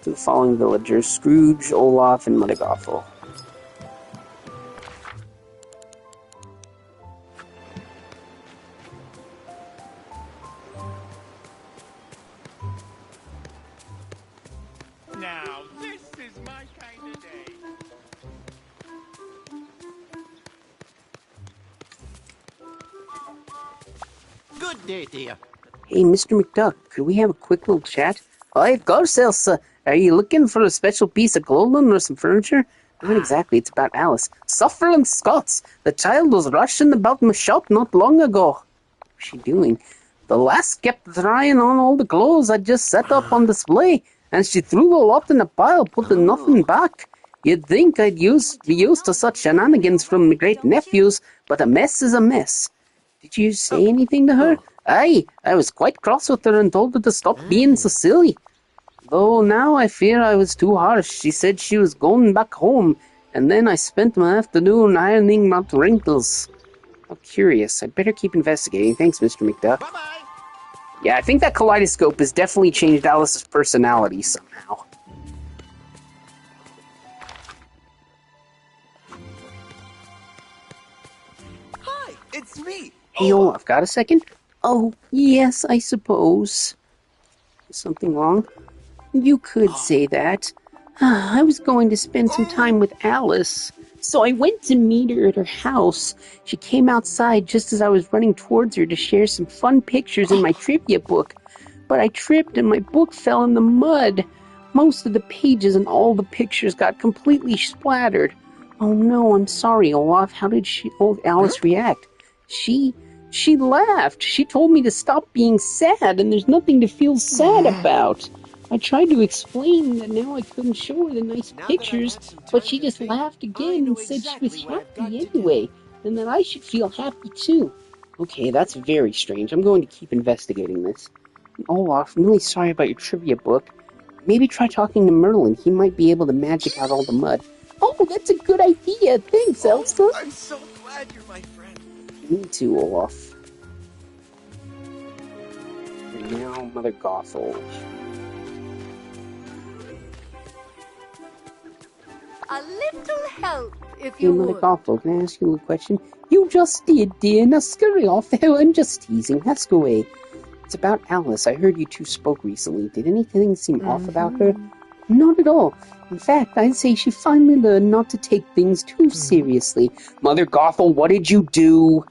To the following villagers: Scrooge, Olaf, and Mother Gothel. Now, this is my kind of day. Good day, dear. Hey, Mr. McDuck, could we have a quick little chat? Why, of course, Elsa. Are you looking for a special piece of clothing or some furniture? Not exactly, it's about Alice. Sufferin' Scots! The child was rushing about my shop not long ago. What's she doing? The lass kept trying on all the clothes I'd just set up on display, and she threw the lot in a pile, putting nothing back. You'd think I'd be used to such shenanigans from my great-nephews, but a mess is a mess. Did you say anything to her? Aye, I was quite cross with her and told her to stop being so silly. Though now I fear I was too harsh. She said she was going back home, and then I spent my afternoon ironing my wrinkles. How curious. I'd better keep investigating. Thanks, Mr. McDuck. Bye-bye. Yeah, I think that kaleidoscope has definitely changed Alice's personality somehow. Hi, it's me. Hey, Olaf, got a second? Oh, yes, I suppose. Is something wrong? You could say that. I was going to spend some time with Alice, so I went to meet her at her house. She came outside just as I was running towards her to share some fun pictures in my trivia book. But I tripped and my book fell in the mud. Most of the pages and all the pictures got completely splattered. Oh no, I'm sorry, Olaf. How did old Alice react? She laughed. She told me to stop being sad, and there's nothing to feel sad about. I tried to explain that now I couldn't show her the nice pictures, but she just laughed again and said she was happy anyway, and that I should feel happy too. Okay, that's very strange. I'm going to keep investigating this. Olaf, I'm really sorry about your trivia book. Maybe try talking to Merlin. He might be able to magic out all the mud. Oh, that's a good idea. Thanks, Elsa. I'm so glad you're my friend. Me too, Olaf. And now, Mother Gothel. A little help, if Hey, you Mother would. Gothel, can I ask you a question? You just did, dear. Now scurry off. Oh, I'm just teasing. Ask away. It's about Alice. I heard you two spoke recently. Did anything seem off about her? Not at all. In fact, I'd say she finally learned not to take things too seriously. Mother Gothel, what did you do?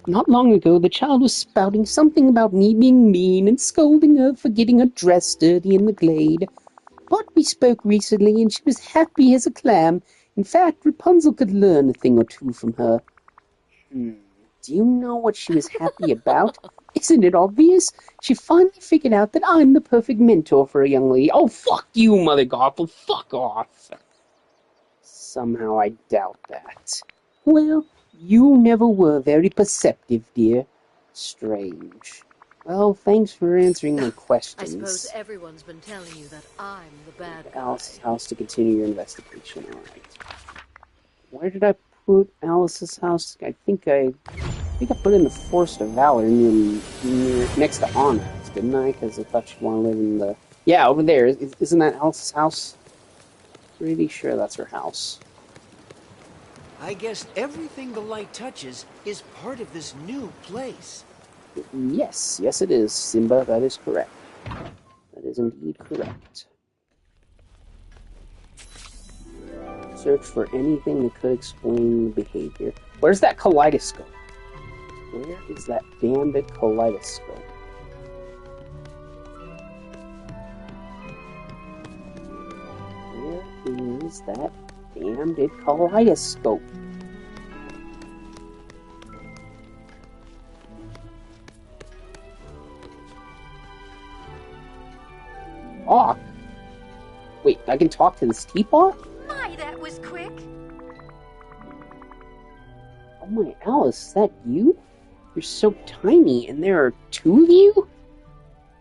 Not long ago, the child was spouting something about me being mean and scolding her for getting her dress dirty in the glade. But we spoke recently, and she was happy as a clam. In fact, Rapunzel could learn a thing or two from her. Do you know what she was happy about? Isn't it obvious? She finally figured out that I'm the perfect mentor for a young lady. Oh, fuck you, Mother Gothel. Fuck off. Somehow I doubt that. Well, you never were very perceptive, dear. Strange. Well, thanks for answering my I questions. suppose everyone's been telling you that I'm the bad guy. Alice's house to continue your investigation. All right. Where did I put Alice's house? I think I put it in the Forest of Valor near next to Anna's, didn't I? Because I thought she'd want to live in the... Yeah, over there. Isn't that Alice's house? Pretty sure that's her house. I guess everything the light touches is part of this new place. Yes, it is, Simba. That is correct. That is indeed correct. Search for anything that could explain the behavior. Where's that kaleidoscope? Where is that damned kaleidoscope? Where is that damned kaleidoscope? talk. Wait, I can talk to this teapot? My, that was quick. Oh my, Alice, is that you? You're so tiny, and there are two of you?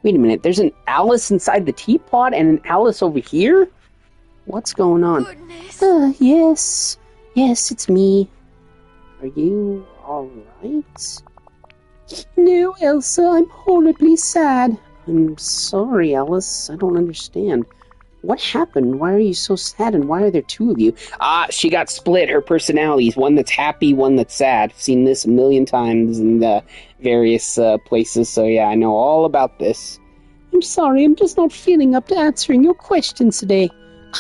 Wait a minute, there's an Alice inside the teapot and an Alice over here? What's going on? Goodness. Yes. Yes, it's me. Are you alright? No, Elsa, I'm horribly sad. I'm sorry, Alice. I don't understand. What happened? Why are you so sad, and why are there two of you? She got split, her personalities. One that's happy, one that's sad. I've seen this a million times in various places, so yeah, I know all about this. I'm sorry, I'm just not feeling up to answering your questions today.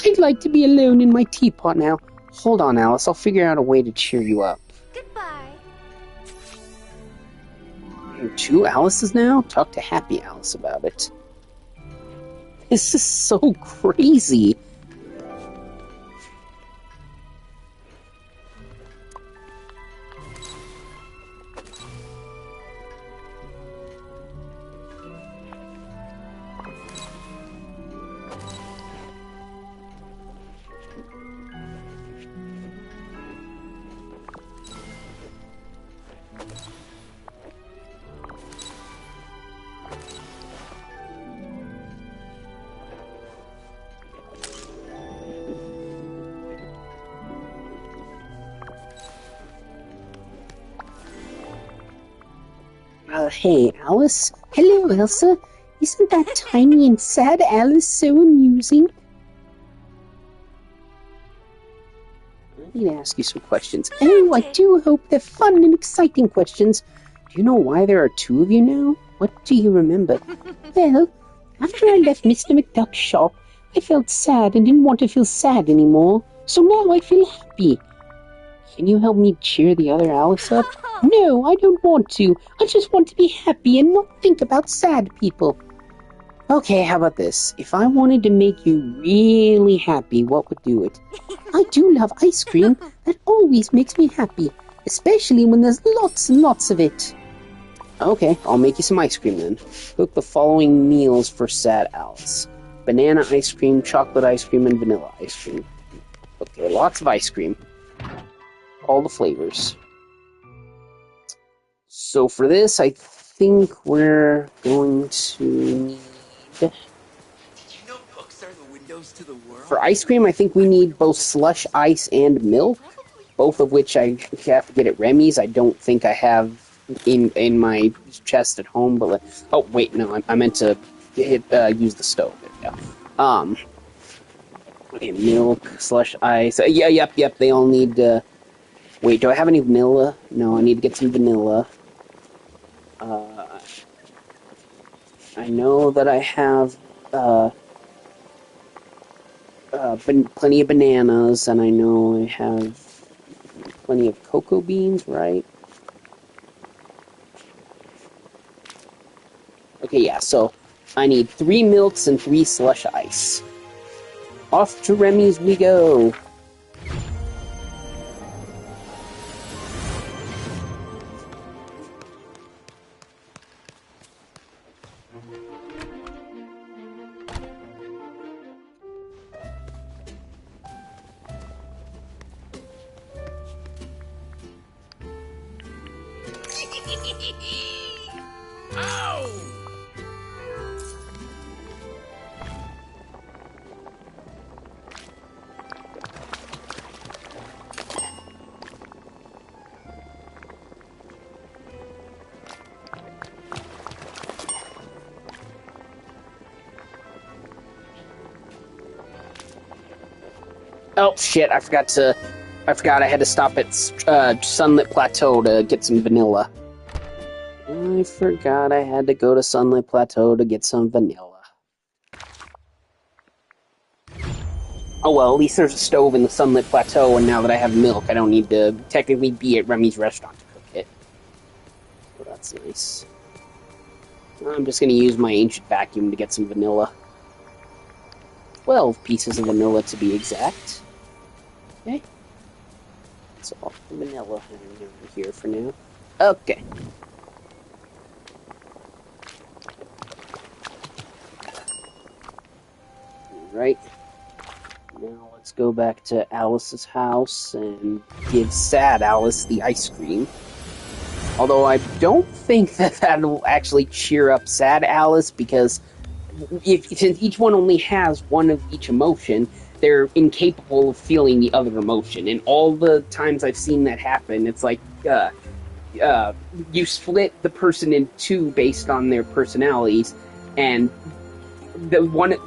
I'd like to be alone in my teapot now. Hold on, Alice. I'll figure out a way to cheer you up. Goodbye. Two Alices now? Talk to Happy Alice about it. This is so crazy. Hey, Alice. Hello, Elsa. Isn't that tiny and sad Alice so amusing? I need to ask you some questions. Oh, I do hope they're fun and exciting questions. Do you know why there are two of you now? What do you remember? Well, after I left Mr. McDuck's shop, I felt sad and didn't want to feel sad anymore. So now I feel happy. Can you help me cheer the other Alice up? No, I don't want to. I just want to be happy and not think about sad people. Okay, how about this? If I wanted to make you really happy, what would do it? I do love ice cream. That always makes me happy, especially when there's lots and lots of it. Okay, I'll make you some ice cream then. Cook the following meals for sad Alice. Banana ice cream, chocolate ice cream, and vanilla ice cream. Okay, lots of ice cream. All the flavors. So for this, I think we're going to need... Did you know books are the windows to the world? For ice cream, I think we need both slush ice and milk, both of which I have to get at Remy's. I don't think I have in my chest at home, but oh wait, no, I meant to use the stove. There we go. Okay, milk, slush ice. Yep. They all need. Wait, do I have any vanilla? No, I need to get some vanilla. I know that I have plenty of bananas, and I know I have plenty of cocoa beans, right? Okay, yeah, so I need 3 milks and 3 slush ice. Off to Remy's we go! Oh shit, I forgot I had to stop at Sunlit Plateau to get some vanilla. I forgot I had to go to Sunlit Plateau to get some vanilla. Oh well, at least there's a stove in the Sunlit Plateau, and now that I have milk, I don't need to technically be at Remy's restaurant to cook it. So that's nice. I'm just going to use my ancient vacuum to get some vanilla. 12 pieces of vanilla to be exact. Okay. That's all the vanilla over here for now. Okay. Alright. Now let's go back to Alice's house and give sad Alice the ice cream. Although I don't think that that'll actually cheer up sad Alice, because since each one only has one of each emotion, they're incapable of feeling the other emotion. And all the times I've seen that happen, it's like you split the person in two based on their personalities, and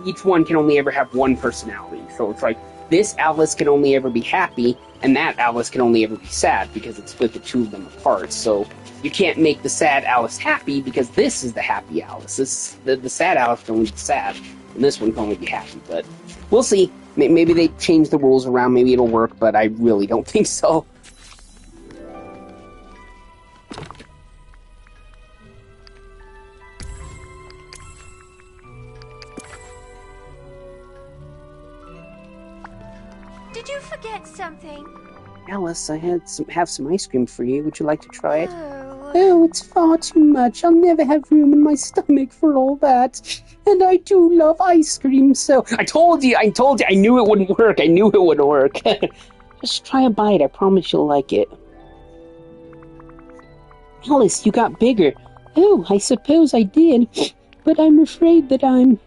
each one can only ever have one personality. So it's like this Alice can only ever be happy, and that Alice can only ever be sad, because it split the two of them apart. So you can't make the sad Alice happy, because this is the happy Alice. The sad Alice can only be sad, and this one can only be happy. But we'll see. Maybe they change the rules around, maybe it'll work, but I really don't think so. Did you forget something? Alice, I have some ice cream for you. Would you like to try it? Oh. Oh, it's far too much. I'll never have room in my stomach for all that. And I do love ice cream, so... I told you, I knew it wouldn't work. I knew it would work. Just try a bite. I promise you'll like it. Alice, you got bigger. Oh, I suppose I did. But I'm afraid that I'm...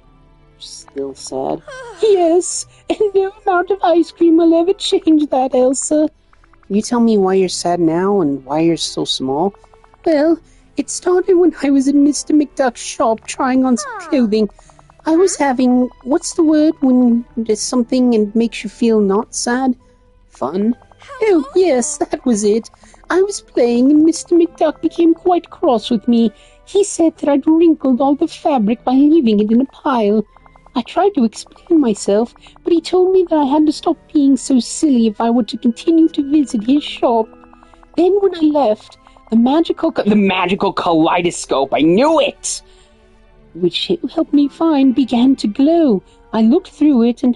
still sad. Yes, and no amount of ice cream will ever change that, Elsa. Can you tell me why you're sad now and why you're so small? Well, it started when I was in Mr. McDuck's shop trying on some clothing. I was having, what's the word when there's something and makes you feel not sad? Fun? Oh, yes, that was it. I was playing and Mr. McDuck became quite cross with me. He said that I'd wrinkled all the fabric by leaving it in a pile. I tried to explain myself, but he told me that I had to stop being so silly if I were to continue to visit his shop. Then when I left, the magical kaleidoscope, I knew it! Which it helped me find began to glow. I looked through it and,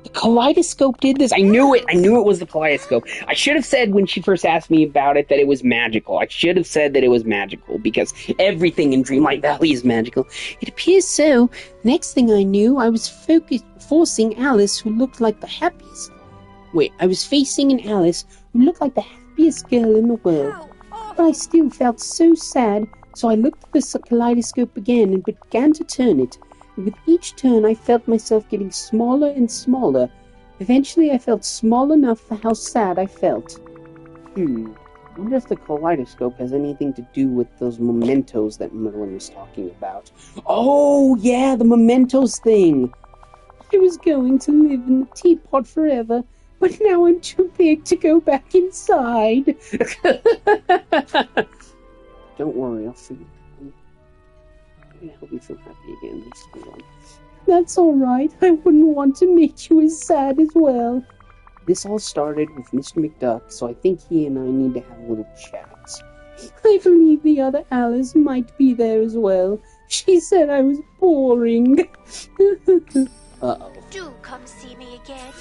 the kaleidoscope did this. I knew it was the kaleidoscope. I should have said when she first asked me about it that it was magical. I should have said that it was magical, because everything in Dreamlight Valley is magical. It appears so. Next thing I knew, I was forcing Alice, who looked like the happiest... I was facing an Alice who looked like the happiest girl in the world. But I still felt so sad, so I looked at the kaleidoscope again and began to turn it. And with each turn, I felt myself getting smaller and smaller. Eventually, I felt small enough for how sad I felt. I wonder if the kaleidoscope has anything to do with those mementos that Merlin was talking about. Oh, yeah, the mementos thing! I was going to live in the teapot forever, but now I'm too big to go back inside. Don't worry, I'll figure I hope you feel happy again. That's alright. I wouldn't want to make you as sad as well. This all started with Mr. McDuck, so I think he and I need to have a little chat. I believe the other Alice might be there as well. She said I was boring. Uh-oh. Do come see me again.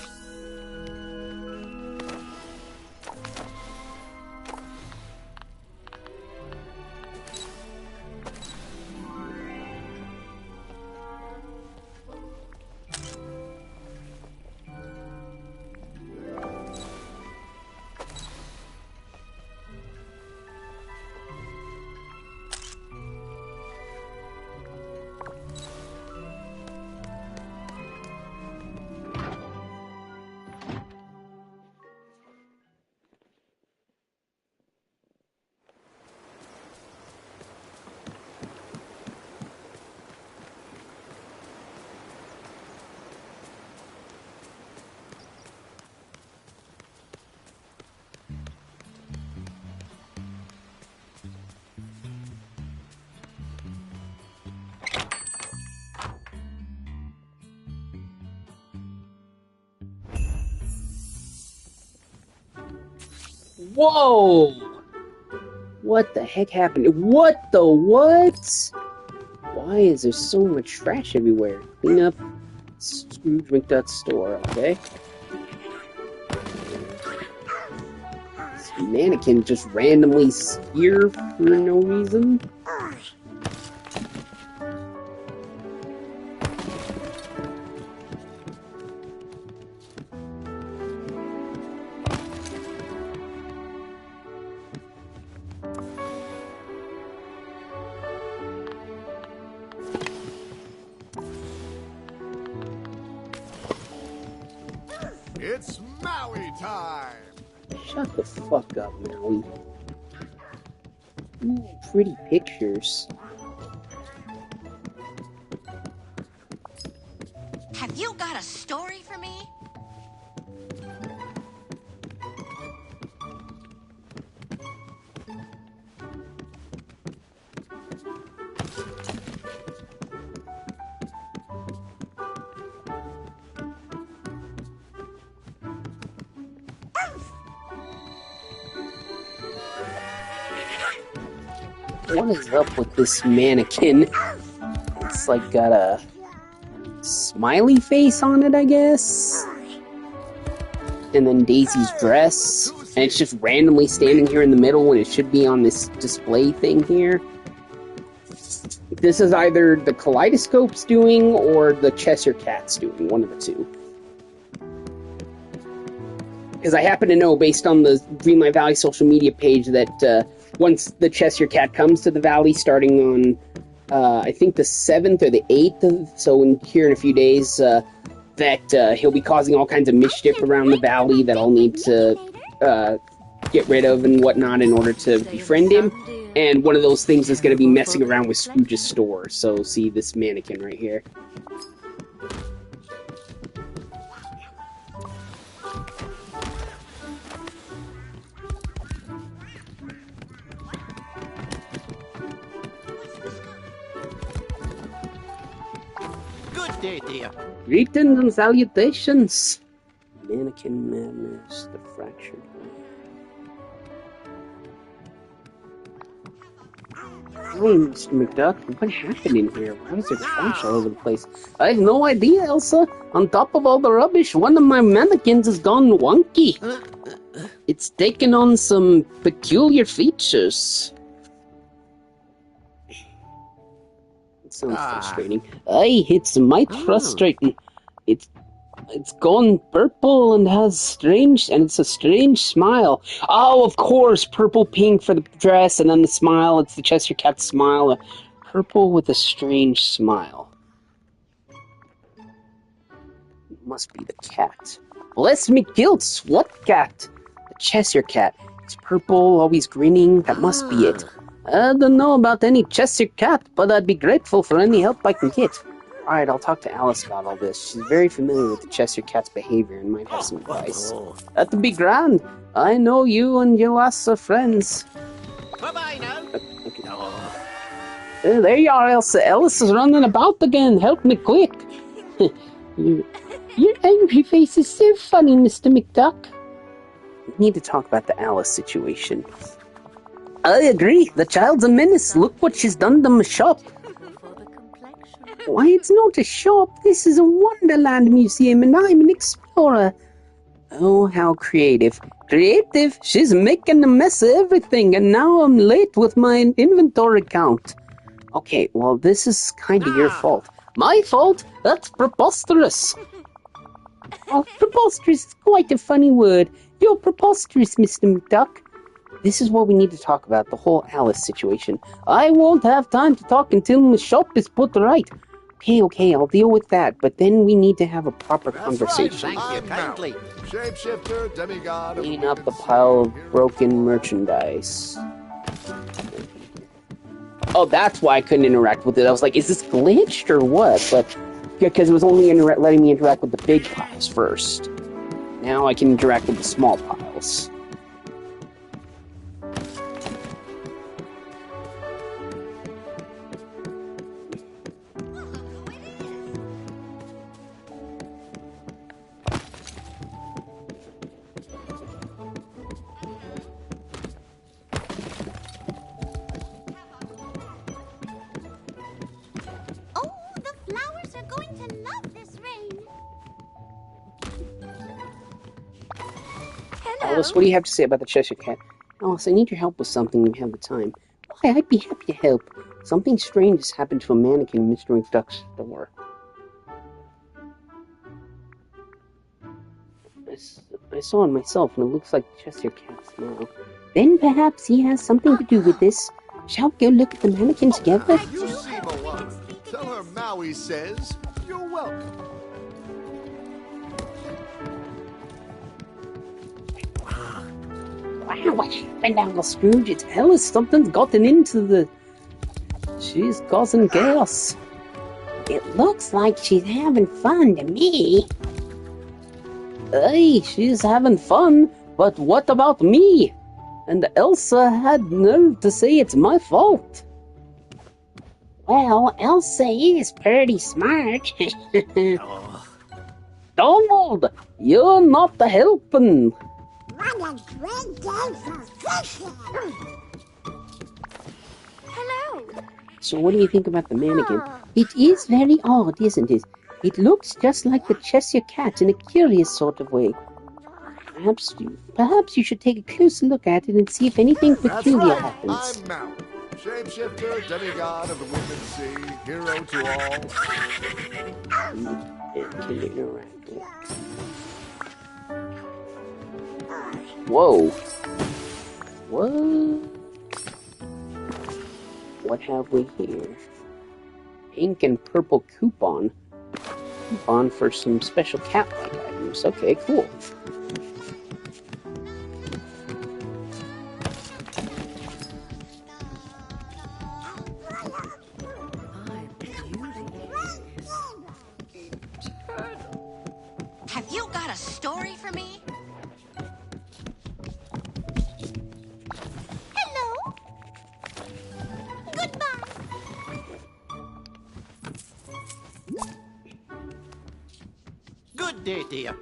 Whoa! What the heck happened? What the what? Why is there so much trash everywhere? Clean up Scrooge McDuck's store, okay? This mannequin just randomly here for no reason? It's Maui time! Shut the fuck up, Maui. Ooh, pretty pictures. Have you got a story for me? What is up with this mannequin? It's like got a smiley face on it, I guess. And then Daisy's dress. And it's just randomly standing here in the middle when it should be on this display thing here. This is either the Kaleidoscope's doing or the Cheshire Cat's doing, one of the two. Because I happen to know, based on the Dreamlight Valley social media page, that once the Cheshire Cat comes to the valley, starting on, I think the 7th or the 8th, so here in a few days, that he'll be causing all kinds of mischief around the valley that I'll need to get rid of and whatnot in order to befriend him. And one of those things is going to be messing around with Scrooge's store. So, see this mannequin right here. Good day, dear. Greetings and salutations. Mannequin madness, the fractured. Hi, Mr. McDuck. What happened in here? Why is there trash all over the place? I have no idea, Elsa. On top of all the rubbish, one of my mannequins has gone wonky. It's taken on some peculiar features. It sounds frustrating. Aye, it's might frustrating. It's gone purple and it's a strange smile. Oh, of course, purple pink for the dress, and then the smile, it's the Cheshire Cat smile. Purple with a strange smile. It must be the cat. Bless me kilts, what cat? The Cheshire Cat. It's purple, always grinning, that must be it. I don't know about any Cheshire Cat, but I'd be grateful for any help I can get. Alright, I'll talk to Alice about all this. She's very familiar with the Cheshire Cat's behavior and might have some advice. That'd be grand. I know you and your lass are friends. Bye-bye now. Okay. There you are, Elsa. Alice is running about again. Help me quick. Your angry face is so funny, Mr. McDuck. We need to talk about the Alice situation. I agree. The child's a menace. Look what she's done to my shop. Why, it's not a shop. This is a Wonderland museum, and I'm an explorer. Oh, how creative. Creative? She's making a mess of everything, and now I'm late with my inventory count. Okay, well, this is kind of your fault. My fault? That's preposterous. Oh, preposterous is quite a funny word. You're preposterous, Mr. McDuck. This is what we need to talk about, the whole Alice situation. I won't have time to talk until my shop is put right. Okay, I'll deal with that, but then we need to have a proper conversation. Thank you kindly. Shapeshifter, demigod. Clean up the pile of broken merchandise. Oh, that's why I couldn't interact with it. I was like, is this glitched or what? But because it was only letting me interact with the big piles first. Now I can interact with the small piles. Alice, what do you have to say about the Cheshire Cat? Alice, I need your help with something when you have the time. Why, I'd be happy to help. Something strange has happened to a mannequin in Mr. McDuck's store. I saw it myself, and it looks like the Cheshire Cat's smile. Then perhaps he has something to do with this. Shall we go look at the mannequin together? You see Moana. Tell her Maui says you're welcome. Wow, what happened, Uncle Scrooge? It's Alice. Something's gotten into the... She's causing chaos. It looks like she's having fun to me. Hey, she's having fun, but what about me? And Elsa had nerve to say it's my fault. Well, Elsa is pretty smart. Donald, you're not helping. Hello. So what do you think about the mannequin? It is very odd, isn't it? It looks just like the Cheshire Cat in a curious sort of way. Perhaps you should take a closer look at it and see if anything peculiar happens. I'm Mal, shapeshifter, demigod of the wind and sea, hero to all. Whoa. What? What have we here? Pink and purple coupon. Coupon for some special cat-like items. Okay, cool. Have you got a story for me? Hello? Goodbye. Good day, dear.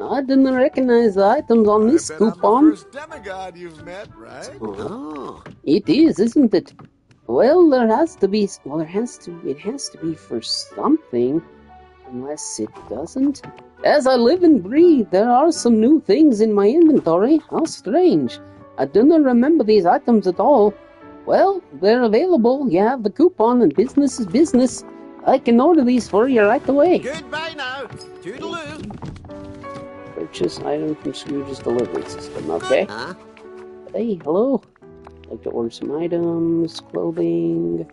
I didn't recognize the items on this coupon. I'm the first demigod you've met, right? Oh, it is, isn't it? Well, it has to be for something. Unless it doesn't. As I live and breathe, there are some new things in my inventory. How strange. I do not remember these items at all. Well, they're available. You have the coupon and business is business. I can order these for you right away. Goodbye now. Toodaloo. Purchase item from Scrooge's delivery system. Okay. Huh? Hey, hello. I'd like to order some items, clothing.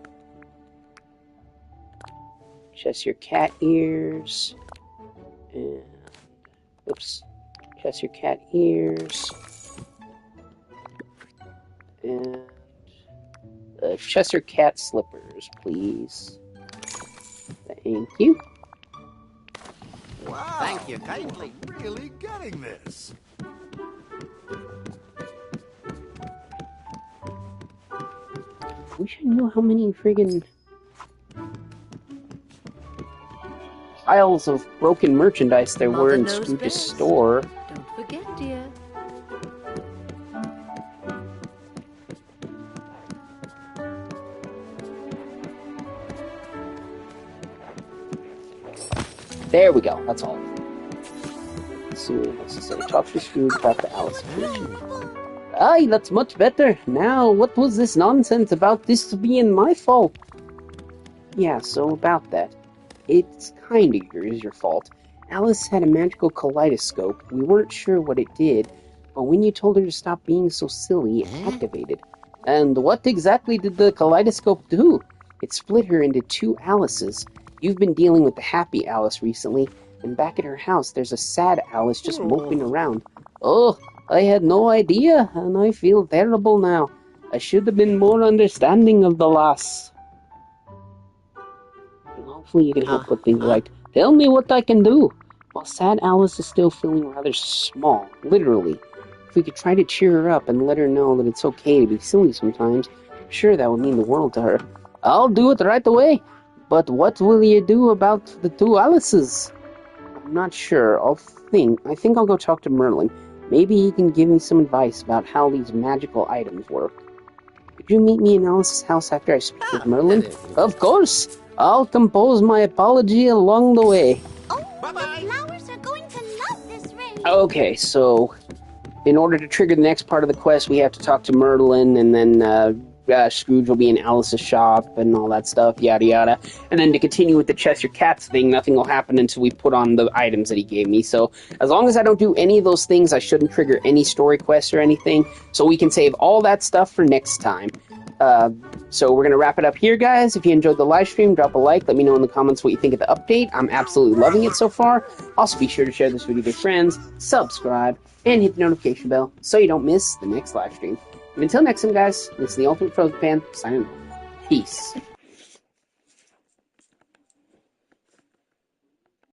Cheshire Cat ears. And... Oops. Cheshire Cat ears. And... Cheshire Cat slippers, please. Thank you. Wow. Thank you kindly. Really getting this. Wish I knew how many friggin' piles of broken merchandise there were in Scrooge's store. Don't forget, dear. There we go, that's all. Let's see what else to say. Talk to Scrooge, talk to Alice. Aye, that's much better. Now, what was this nonsense about this being my fault? Yeah, so about that. It's kind of your fault. Alice had a magical kaleidoscope. We weren't sure what it did, but when you told her to stop being so silly, it activated. And what exactly did the kaleidoscope do? It split her into two Alices. You've been dealing with the happy Alice recently, and back at her house there's a sad Alice just moping around. Oh, I had no idea, and I feel terrible now. I should have been more understanding of the loss. Hopefully you can help put things right. Tell me what I can do. While sad Alice is still feeling rather small, literally. If we could try to cheer her up and let her know that it's okay to be silly sometimes, I'm sure that would mean the world to her. I'll do it right away. But what will you do about the two Alices? I'm not sure. I think I'll go talk to Merlin. Maybe he can give me some advice about how these magical items work. Could you meet me in Alice's house after I speak with Merlin? Of course! I'll compose my apology along the way. Oh, bye-bye. The flowers are going to love this rain. Okay, so in order to trigger the next part of the quest, we have to talk to Merlin, and then Scrooge will be in Alice's shop and all that stuff, yada yada. And then to continue with the Cheshire Cats thing, nothing will happen until we put on the items that he gave me. So as long as I don't do any of those things, I shouldn't trigger any story quests or anything. So we can save all that stuff for next time. So we're going to wrap it up here, guys. If you enjoyed the live stream, drop a like. Let me know in the comments what you think of the update. I'm absolutely loving it so far. Also, be sure to share this video with your friends, subscribe, and hit the notification bell so you don't miss the next live stream. And until next time, guys, this is the Ultimate Frozen Fan, signing off. Peace.